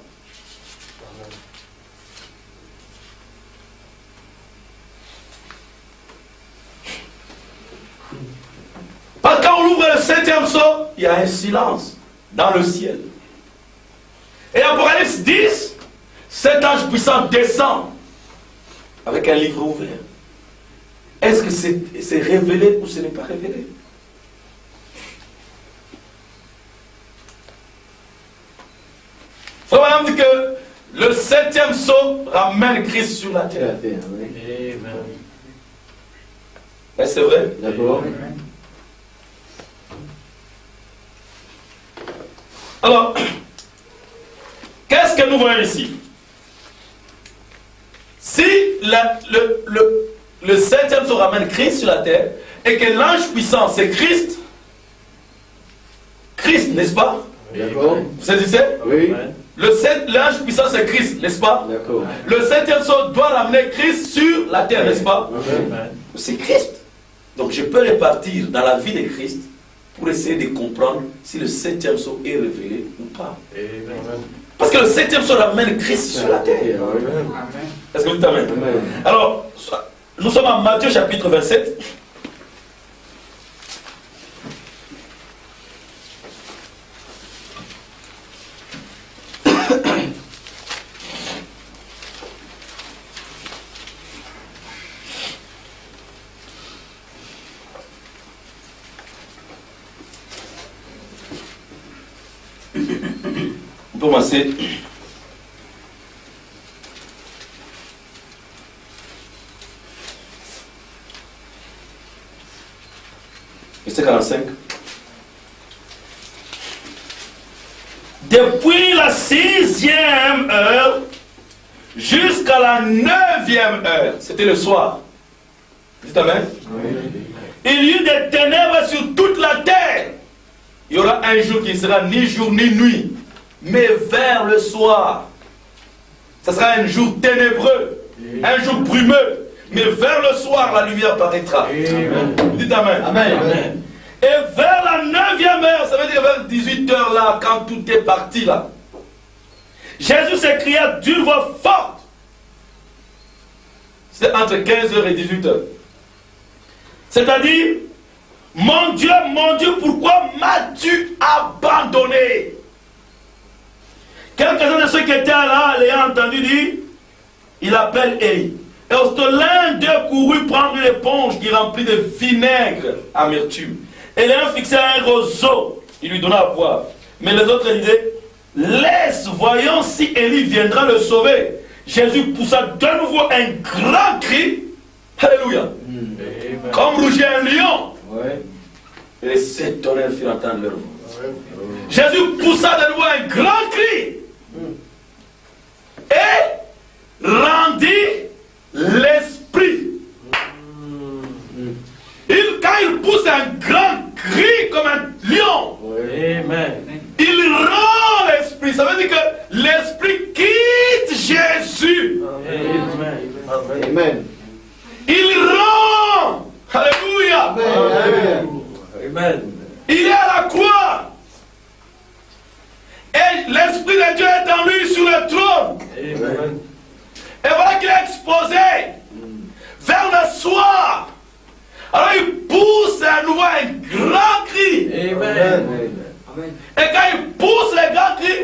Parce que quand on ouvre le 7e sceau, il y a un silence dans le ciel. Et Apocalypse 10, cet ange puissant descend avec un livre ouvert. Est-ce que c'est révélé ou ce n'est pas révélé? Frère Madame dit que le 7e sceau ramène Christ sur la terre. Est-ce que c'est vrai? D'accord. Alors, qu'est-ce que nous voyons ici? Si le 7e sceau ramène Christ sur la terre et que l'ange puissant c'est Christ, n'est-ce pas? D'accord. Vous saisissez? Oui. L'ange puissant c'est Christ, n'est-ce pas? D'accord. Le 7e sceau doit ramener Christ sur la terre, n'est-ce pas? C'est Christ. Donc je peux répartir dans la vie de Christ pour essayer de comprendre si le 7e sceau est révélé ou pas. Parce que le 7e sceau ramène Christ sur la terre. Est-ce que vous dites amen? Amen. Alors, nous sommes en Matthieu chapitre 27. On peut commencer. Verset 45. Depuis la 6e heure, jusqu'à la 9e heure. C'était le soir. Dites amen. Il y eut des ténèbres sur toute la terre. Il y aura un jour qui ne sera ni jour ni nuit, mais vers le soir. Ce sera un jour ténébreux, un jour brumeux, mais vers le soir la lumière paraîtra. Dites amen. Amen. Et vers la 9e heure, ça veut dire vers 18h là, quand tout est parti là, Jésus s'écria d'une voix forte. C'est entre 15h et 18h. C'est-à-dire, mon Dieu, pourquoi m'as-tu abandonné? Quelques-uns de ceux qui étaient là, l'ayant entendu dire, il appelle Élie. Et aussitôt l'un d'eux courut prendre une éponge qui remplit de vinaigre amertume. Et l'ayant fixé à un roseau, il lui donna à boire. Mais les autres disaient, laisse, voyons si Élie viendra le sauver. Jésus poussa de nouveau un grand cri. Alléluia. Comme rugit un lion. Et les 7 tonnerres firent entendre leur voix. Jésus poussa de nouveau un grand cri. Et rendit l'esprit. Quand il pousse un grand cri comme un lion, il rend l'esprit. Ça veut dire que l'esprit quitte Jésus. Amen. Il rend. Alléluia. Amen. Il est à la croix. Et l'Esprit de Dieu est en lui sur le trône. Amen. Et voilà qu'il est exposé vers le soir. Alors il pousse à nouveau un grand cri. Amen. Et quand il pousse le grand cri,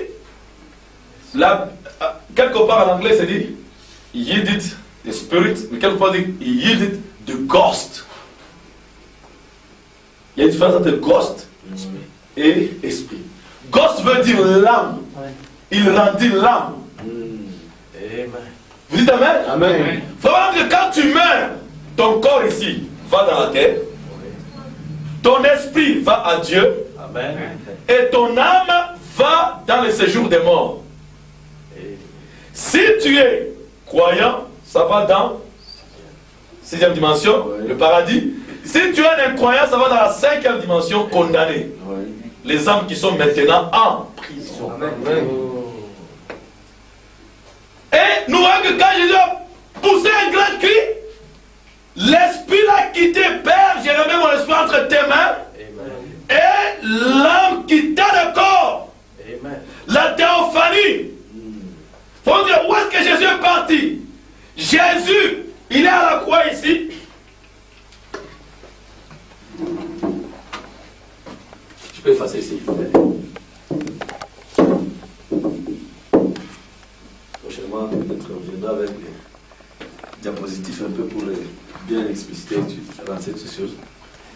là, quelque part en anglais c'est dit yielded the spirit, mais quelque part dit yielded the ghost. Il y a une différence entre ghost et esprit. Ghost veut dire l'âme. Il rendit l'âme. Vous dites amen? Amen. Il faut voir que quand tu meurs, ton corps ici va dans la terre, ton esprit va à Dieu, et ton âme va dans le séjour des morts. Si tu es croyant, ça va dans 6e dimension, le paradis. Si tu es un incroyant, ça va dans la 5e dimension, condamné. Les âmes qui sont maintenant en prison. Et nous voyons que quand Jésus a poussé un grand cri, l'esprit l'a quitté. Père, j'ai remis mon esprit entre tes mains. Et l'âme quitta le corps. La théophanie. Faut dire, où est-ce que Jésus est parti? Jésus, il est à la croix ici. Je peux effacer ici. Prochainement, peut-être on viendra avec les diapositifs un peu pour bien expliciter cette chose.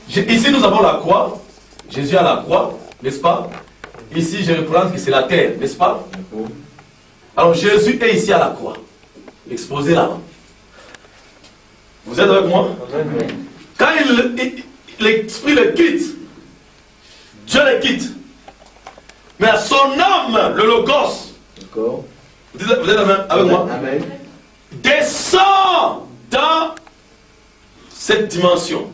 Ici, nous avons la croix. Jésus à la croix, n'est-ce pas? Ici, je représente que c'est la terre, n'est-ce pas? Alors, Jésus est ici à la croix, exposé là. Vous êtes avec moi? Quand l'esprit le quitte, Dieu le quitte. Mais à son âme, le logos, vous êtes avec moi? Amen. Descend dans cette dimension.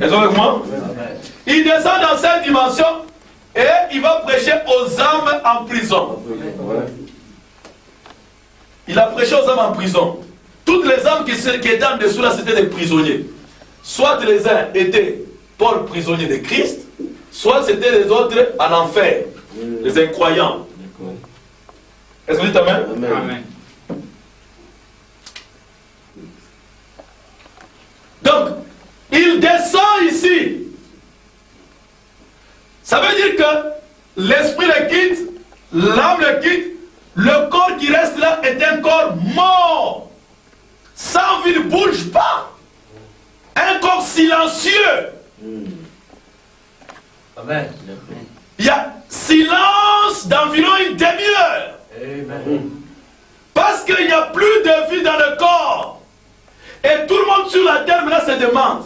Elles sont avec moi? Il descend dans cette dimension et il va prêcher aux âmes en prison. Il a prêché aux âmes en prison. Toutes les âmes qui étaient en dessous là, c'était des prisonniers. Soit les uns étaient Paul prisonnier de Christ, soit c'était les autres en enfer, les incroyants. Est-ce que vous dites amen? Amen. Donc, il descend ici. Ça veut dire que l'esprit le quitte, l'âme le quitte, le corps qui reste là est un corps mort. Sans vie, ne bouge pas. Un corps silencieux. Amen. Il y a silence d'environ une demi-heure. Parce qu'il n'y a plus de vie dans le corps. Et tout le monde sur la terre maintenant se demande,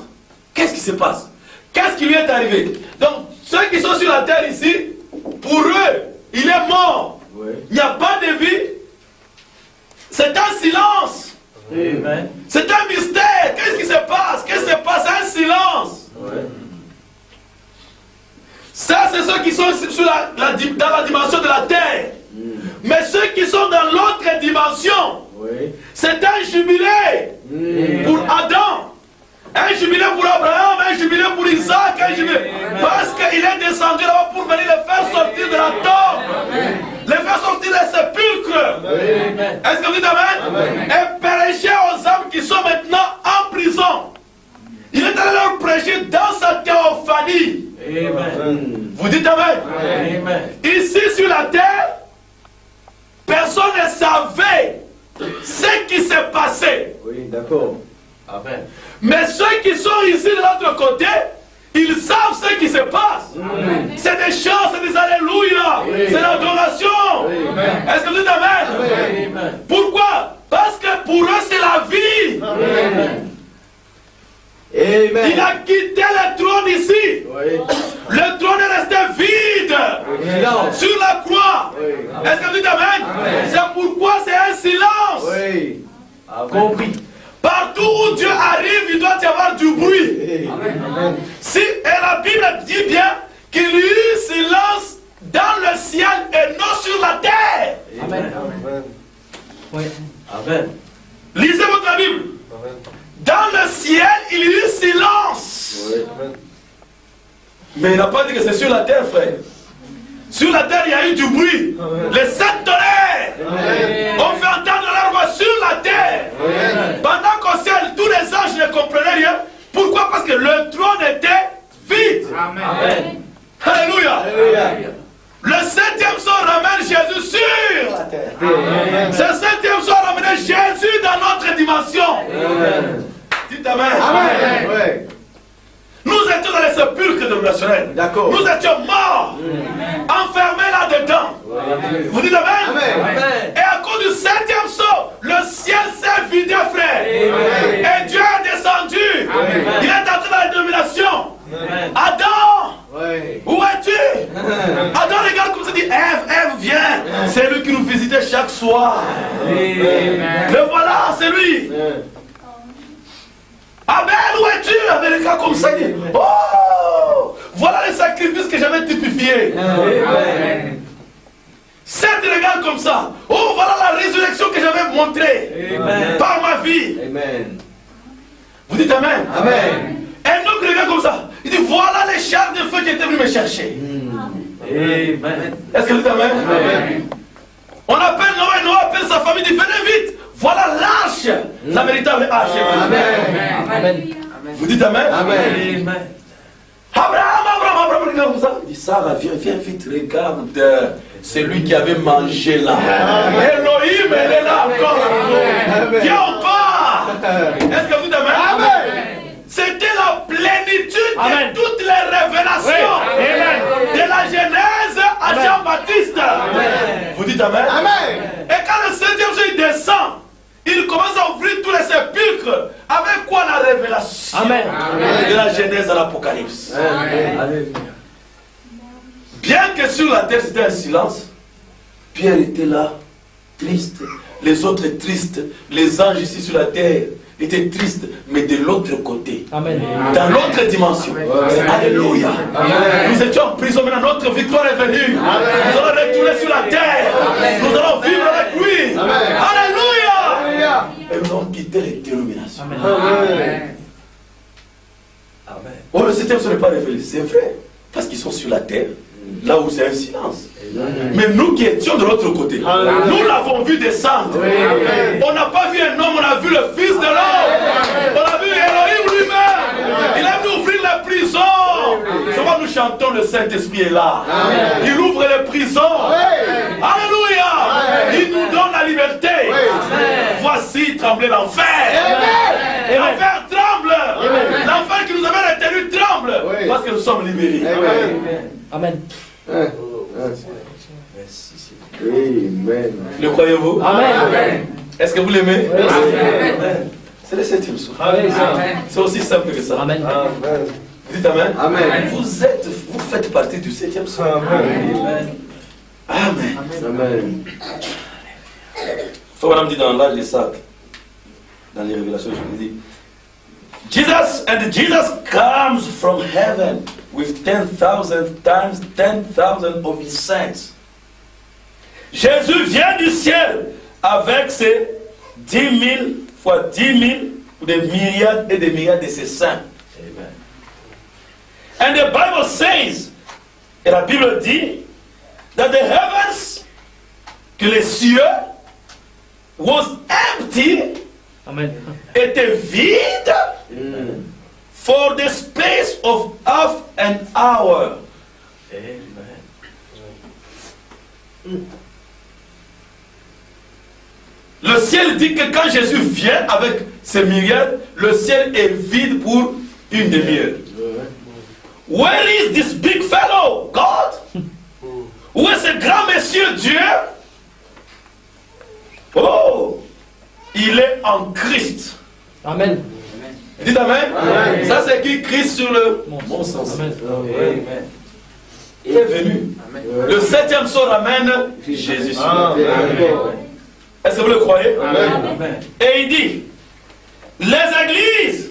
qu'est-ce qui se passe? Qu'est-ce qui lui est arrivé? Donc, ceux qui sont sur la terre ici, pour eux, il est mort. il n'y a pas de vie. C'est un silence. Amen. C'est un mystère. Qu'est-ce qui se passe? Qu'est-ce qui se passe? C'est un silence. Ça, c'est ceux qui sont dans la dimension de la terre. Mais ceux qui sont dans l'autre dimension, c'est un jubilé pour Adam, un jubilé pour Abraham, un jubilé pour Isaac, un jubilé. Parce qu'il est descendu là-bas pour venir les faire sortir de la tombe, les faire sortir des sépulcres. Est-ce que vous dites Amen? Et prêcher aux âmes qui sont maintenant en prison. Il est allé leur prêcher dans sa théophanie. Vous dites Amen? Ici sur la terre, personne ne savait ce qui s'est passé. Oui, d'accord. Amen. Mais ceux qui sont ici de l'autre côté, ils savent ce qui se passe. C'est des chants, c'est des alléluia, c'est l'adoration. Est-ce que vous dites Amen? Pourquoi? Parce que pour eux c'est la vie. Amen. Il a quitté le trône ici. Le trône est resté vide sur la croix. Est-ce que vous dites Amen? C'est pourquoi c'est un silence. Oui. Compris. Partout où Dieu arrive, il doit y avoir du bruit. Si, et la Bible dit bien qu'il y eut silence dans le ciel et non sur la terre. Amen. Oui. Amen. Lisez votre Bible. Dans le ciel, il y eut silence. Mais il n'a pas dit que c'est sur la terre, frère. Sur la terre, il y a eu du bruit. Les 7 tonnerres ont fait entendre leur voix sur la terre. Pendant qu'au ciel, tous les anges ne comprenaient rien. Pourquoi? Parce que le trône était vide. Amen. Alléluia. Le 7e son ramène Jésus sur la terre. Ce 7e son ramène Jésus dans notre dimension. Dites Amen. Amen. Nous étions dans les sépulcres de relationnel. D'accord. Nous étions morts, enfermés là-dedans. Vous dites Amen? Amen. Et à cause du 7e saut, le ciel s'est vidé, frère. Et Dieu est descendu. Il est entré dans la domination. Adam, où es-tu? Adam regarde comme ça, dit Ève, viens. C'est lui qui nous visitait chaque soir. Le voilà, c'est lui. Abel, où es-tu? Avec les gars comme ça, il dit oh, voilà les sacrifices que j'avais typifiés. Sept regards comme ça. Oh, voilà la résurrection que j'avais montrée par ma vie. Vous dites Amen? Un autre regarde comme ça. Il dit voilà les chars de feu qui étaient venus me chercher. Est-ce que vous dites Amen? On appelle Noé, Noé appelle sa famille, il dit venez vite. Voilà l'arche, la véritable arche. Amen. Vous dites Amen? Abraham, regarde comme ça. Il dit Sarah, viens vite, regarde. C'est lui qui avait mangé là. Elohim, elle est là encore. Viens encore. Est-ce que vous dites Amen? C'était la plénitude de toutes les révélations de la Genèse à Jean-Baptiste. Vous dites Amen? Et quand le 7e jour il descend, il commence à ouvrir tous les sépulcres. Avec quoi? La révélation de la Genèse à l'Apocalypse. Bien que sur la terre c'était un silence, Pierre était là, triste. Les autres tristes. Les anges ici sur la terre étaient tristes, mais de l'autre côté. Dans l'autre dimension. Alléluia. Nous étions en prison, maintenant notre victoire est venue. Nous allons retourner sur la terre. Nous allons vivre avec lui. Alléluia. Et nous allons quitter les dénominations. Oh, le 7e n'est pas révélé, c'est vrai. Parce qu'ils sont sur la terre, là où c'est un silence. Mais nous qui étions de l'autre côté, nous l'avons vu descendre. On n'a pas vu un homme, on a vu le Fils de l'homme. On a vu Elohim lui-même. Il a venu ouvrir les prisons. C'est pourquoi nous chantons, le Saint-Esprit est là. Il ouvre les prisons. Alléluia. Il nous donne la liberté. Voici trembler l'enfer. L'enfer tremble. L'enfer qui nous avait retenu tremble. Parce que nous sommes libérés. Amen. Le croyez-vous? Amen. Est-ce que vous l'aimez? C'est le 7e soir. C'est aussi simple que ça. Amen. Dites Amen. Vous faites partie du 7e soir. Amen. Amen. Frère Madame dit dans l'âge des sacs, dans les révélations, je vous dis, Jesus comes from heaven with 10,000 times 10,000 of his saints. Jésus vient du ciel avec ses 10 000 fois 10 000 ou des myriades et des myriades de ses saints. Amen. And the Bible says, et la Bible dit, that the heavens, que les cieux, was empty, Amen. étaient vides for the space of half an hour. Amen. Le ciel dit que quand Jésus vient avec ses myriades, le ciel est vide pour une demi-heure. Where is this big fellow, God? Où est ce grand monsieur Dieu? Oh, il est en Christ. Amen. Dites Amen. Amen. Ça c'est écrit Christ sur le Bon sens. Amen. Amen. Il est venu. Le 7e sceau ramène Jésus sur la terre. Amen. Est-ce que vous le croyez? Amen. Et il dit, les églises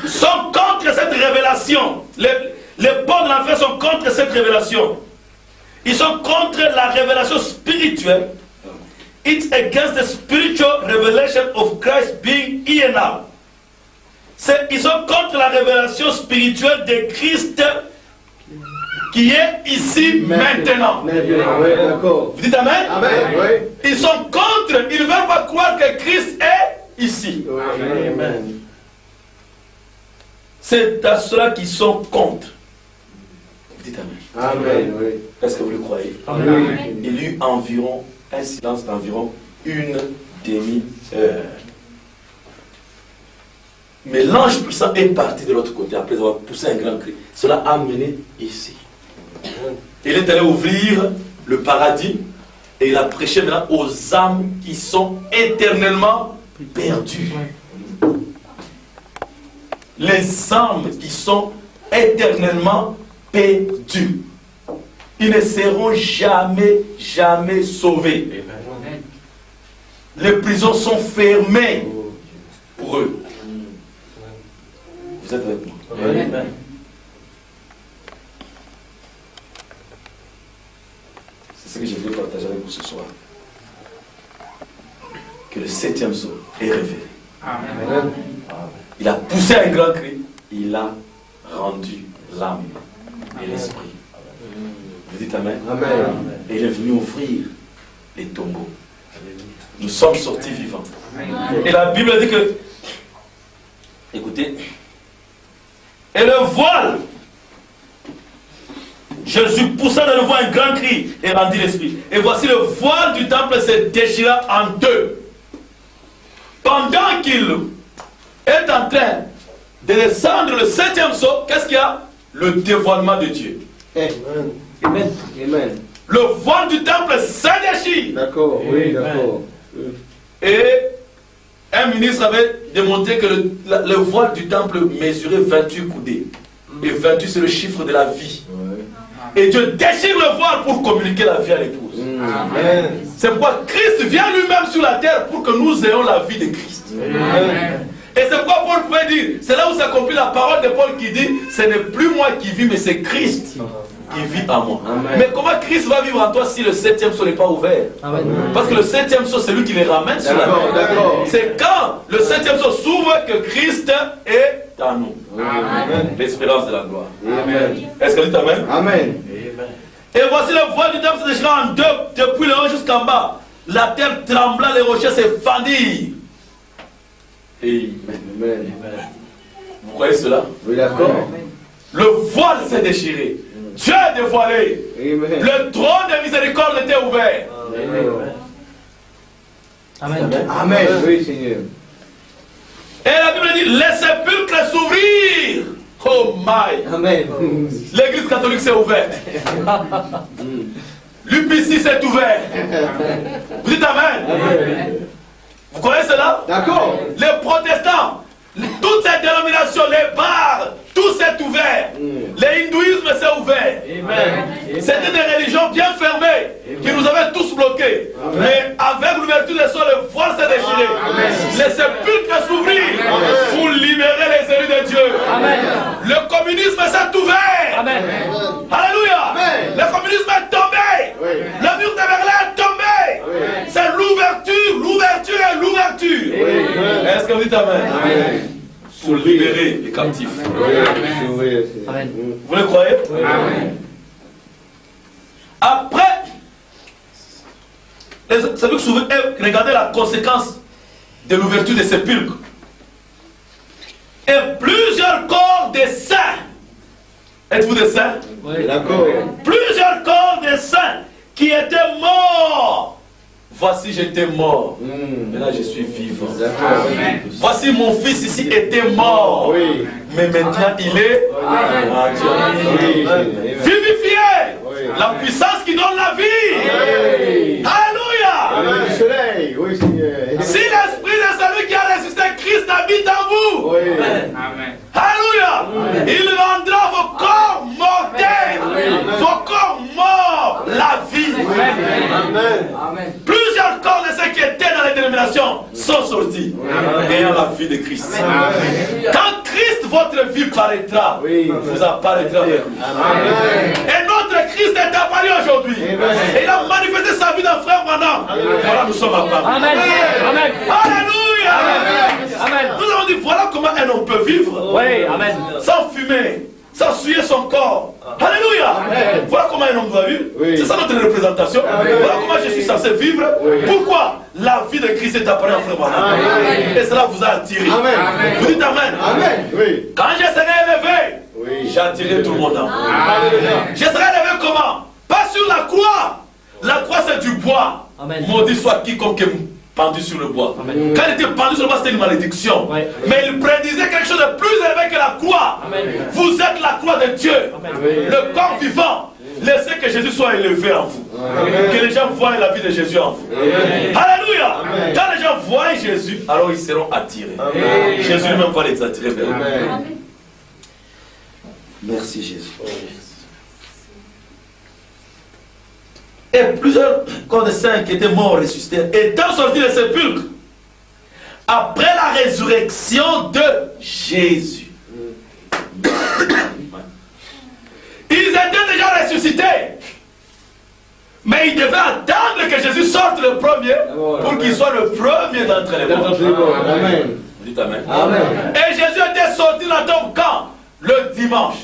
sont contre cette révélation. Les ports de l'enfer sont contre cette révélation. Ils sont contre la révélation spirituelle. It's against the spiritual revelation of Christ being here now. Ils sont contre la révélation spirituelle de Christ qui est ici maintenant. Oui, d'accord. Vous dites Amen? Amen. Oui. Ils sont contre, ils ne veulent pas croire que Christ est ici. Amen. C'est à ceux-là qui sont contre. Vous dites Amen. Amen. Oui. Est-ce que vous le croyez? Amen. Il y a eu environ un silence d'environ une demi-heure. Mais l'ange puissant est parti de l'autre côté après avoir poussé un grand cri. Cela a mené ici. Il est allé ouvrir le paradis et il a prêché maintenant aux âmes qui sont éternellement perdues. Les âmes qui sont éternellement perdues. Ils ne seront jamais, jamais sauvés. Les prisons sont fermées pour eux. Vous êtes avec moi? Amen. C'est ce que je voulais partager avec vous ce soir. Que le 7e sceau est révélé. Amen. Il a poussé un grand cri. Il a rendu l'âme et l'esprit. Vous dites Amen? Amen. Et il est venu ouvrir les tombeaux. Nous sommes sortis vivants. Et la Bible dit que, écoutez, et le voile, Jésus poussa de nouveau un grand cri et rendit l'esprit. Et voici le voile du temple se déchira en deux. Pendant qu'il est en train de descendre le 7e sceau, qu'est-ce qu'il y a? Le dévoilement de Dieu. Amen. Amen. Amen. Le voile du temple se déchire. D'accord. Oui, d'accord. Et un ministre avait démontré que le voile du temple mesurait 28 coudées. Et 28 c'est le chiffre de la vie. Et Dieu déchire le voile pour communiquer la vie à l'épouse. Amen. C'est pourquoi Christ vient lui-même sur la terre pour que nous ayons la vie de Christ. Amen. Et c'est pourquoi Paul pouvait dire, c'est là où s'accomplit la parole de Paul qui dit, ce n'est plus moi qui vis, mais c'est Christ qui vit en moi. Amen. Mais comment Christ va vivre en toi si le 7e sceau n'est pas ouvert? Amen. Parce que le 7e sceau, c'est lui qui les ramène sur la D'accord, terre. d'accord. C'est quand le 7e sceau s'ouvre que Christ est en nous. Amen. L'espérance de la gloire. Amen. Est-ce que vous dites Amen? Amen. Et voici le voile du temple se déchira en deux, depuis le haut jusqu'en bas. La terre trembla, les rochers se fendirent. Et Amen. vous croyez cela? Oui, d'accord. Le voile s'est déchiré. Dieu est dévoilé. Amen. Le trône de miséricorde était ouvert. Amen. Amen. Oui, Seigneur. Et la Bible dit, les sépulcres s'ouvrirent. Oh my. Amen. L'église catholique s'est ouverte. L'UPC s'est ouvert. Vous dites Amen. Vous connaissez cela? D'accord. Les protestants, toutes ces dénominations, les bars, tout s'est ouvert. L'hindouisme s'est ouvert. avec l'ouverture des sols, le voile s'est déchiré. Les sépulcres s'ouvrirent pour libérer les élus de Dieu. Amen. Le communisme s'est ouvert. Amen. Alléluia. Le communisme est tombé. Le mur de Berlin est tombé. C'est l'ouverture, l'ouverture et l'ouverture. Est-ce que vous dites Amen? Pour libérer les captifs. Amen. Vous le croyez? Après, les sépulcres s'ouvrent et regardez la conséquence de l'ouverture des sépulcres. Et plusieurs corps des saints. Êtes-vous des saints? Oui. D'accord. Plusieurs corps des saints qui étaient morts. Voici, j'étais mort. Maintenant, je suis vivant. Voici, mon fils ici était mort. Oui. Mais maintenant, il est vivifié. La puissance qui donne la vie. Alléluia. Le soleil. Oui, Seigneur. Si l'esprit de celui qui a ressuscité Christ habite en vous. Oui. Alléluia. Il rendra vos corps mortels. Vos corps morts. La vie. Amen. Plusieurs corps de ceux qui étaient dans les dénominations sont sortis, ayant la vie de Christ. Quand Christ, votre vie paraîtra, vous apparaîtra avec lui. Et notre Christ est apparu aujourd'hui. Et il a manifesté sa vie dans Frère Branham. Voilà, nous sommes apparus. Amen. Amen. Alléluia. Amen. Nous avons dit, voilà comment un homme peut vivre. Oui, amen. Sans fumer, sans souiller son corps. Alléluia. Voilà comment un homme doit vivre. C'est ça notre représentation. Voilà comment je suis censé vivre. Pourquoi? La vie de Christ est apparue en Frère Branham. Et cela vous a attiré. Vous dites Amen. Quand je serai élevé, j'attirerai tout le monde en moi. Je serai élevé comment? Pas sur la croix. La croix c'est du bois. Maudit soit quiconque est pendu sur le bois. Quand il était pendu sur le bois, c'était une malédiction. Mais il prédisait quelque chose de plus élevé que la croix. Vous êtes la croix de Dieu. Le corps vivant. Laissez que Jésus soit élevé en vous. Que les gens voient la vie de Jésus en vous. Alléluia. Quand les gens voient Jésus, alors ils seront attirés. Jésus lui-même va les attirer vers eux. Merci Jésus. Et plusieurs corps de saints qui étaient morts ressuscitèrent, étant sortis des sépulcres après la résurrection de Jésus. Ils étaient déjà ressuscités, mais ils devaient attendre que Jésus sorte le premier pour qu'il soit le premier d'entre les morts. Amen. Vous dites Amen. Amen. Et Jésus était sorti de la tombe quand? Le dimanche.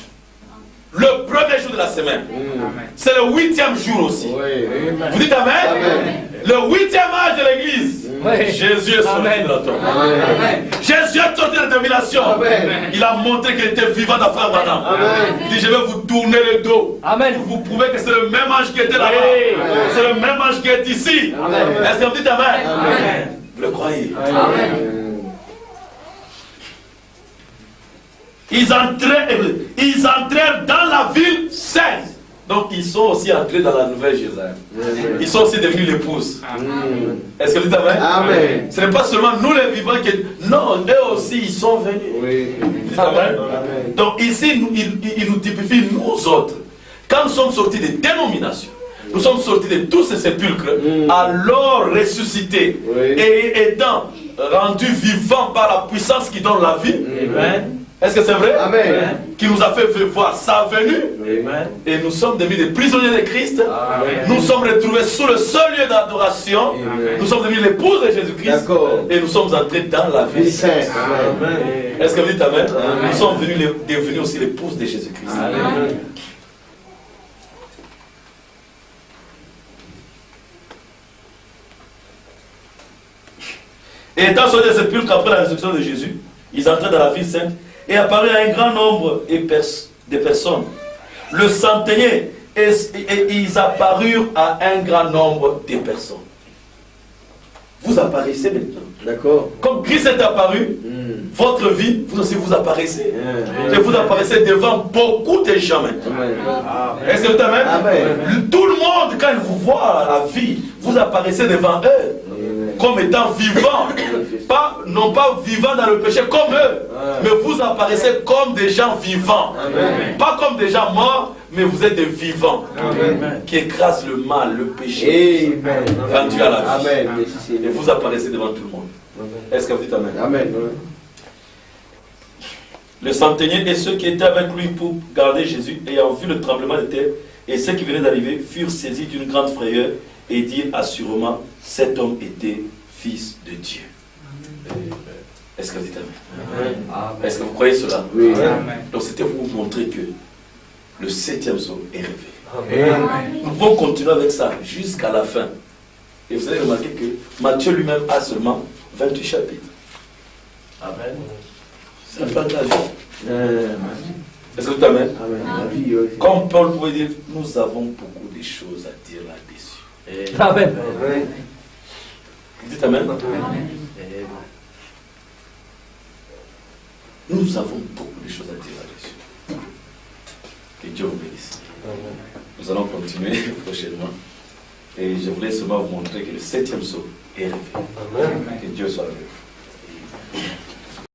Le premier jour de la semaine. C'est le 8e jour aussi. Vous dites Amen? Le 8e âge de l'église. Jésus est sorti de la tombe. Jésus est sorti de la domination. Il a montré qu'il était vivant dans Frère Branham. Il dit, je vais vous tourner le dos. Pour vous prouver que c'est le même ange qui était là-bas. C'est le même ange qui est ici. Est-ce que vous dites Amen? Vous le croyez? Ils entrèrent dans la ville sainte. Donc ils sont aussi entrés dans la nouvelle Jérusalem. Ils sont aussi devenus l'épouse. Est-ce que vous dites Amen? Amen. Ce n'est pas seulement nous les vivants qui... Non, eux aussi ils sont venus. Amen. Donc ici, il nous typifie nous autres. Quand nous sommes sortis des dénominations, nous sommes sortis de tous ces sépulcres, alors ressuscités et étant rendus vivants par la puissance qui donne la vie. Amen. Est-ce que c'est vrai? Amen. Qui nous a fait voir sa venue. Amen. Et nous sommes devenus des prisonniers de Christ. Amen. Nous sommes retrouvés sous le seul lieu d'adoration. Nous sommes devenus l'épouse de Jésus-Christ. Et nous sommes entrés dans la vie sainte. Est-ce que vous dites Amen? Amen. Nous sommes devenus aussi l'épouse de Jésus-Christ. Et étant sortis des sépulcres après la résurrection de Jésus, ils entraient dans la ville sainte. Et apparut à un grand nombre de personnes. Le centenier, et ils apparurent à un grand nombre de personnes. Vous apparaissez maintenant. D'accord. Comme Christ est apparu, votre vie, vous aussi vous apparaissez. Et vous apparaissez devant beaucoup de gens maintenant. Est-ce que vous êtes Amen? Tout le monde, quand il vous voit la vie, vous apparaissez devant eux. Comme étant vivants, non pas vivants dans le péché comme eux, mais vous apparaissez comme des gens vivants, pas comme des gens morts, Mais vous êtes des vivants qui écrasent le mal, le péché, rendu à la vie. Et vous apparaissez devant tout le monde. Est-ce que vous dites Amen? Amen. Le centenier et ceux qui étaient avec lui pour garder Jésus, ayant vu le tremblement de terre et ceux qui venaient d'arriver, furent saisis d'une grande frayeur et dirent assurément, cet homme était fils de Dieu. Est-ce que vous dites Amen? Est-ce que vous croyez cela? Oui. Donc c'était pour vous montrer que le 7e psaume est rêvé. Nous pouvons continuer avec ça jusqu'à la fin. Et vous allez remarquer que Matthieu lui-même a seulement 28 chapitres. Amen. C'est pas de la vie. Est-ce que vous dites Amen? Comme Paul pouvait dire, nous avons beaucoup de choses à dire là-dessus. Amen. Vous dites Amen? Nous avons beaucoup de choses à dire là-dessus. Que Dieu vous bénisse. Nous allons continuer prochainement. Et je voulais seulement vous montrer que le 7e psaume est rêvé. Que Dieu soit avec vous.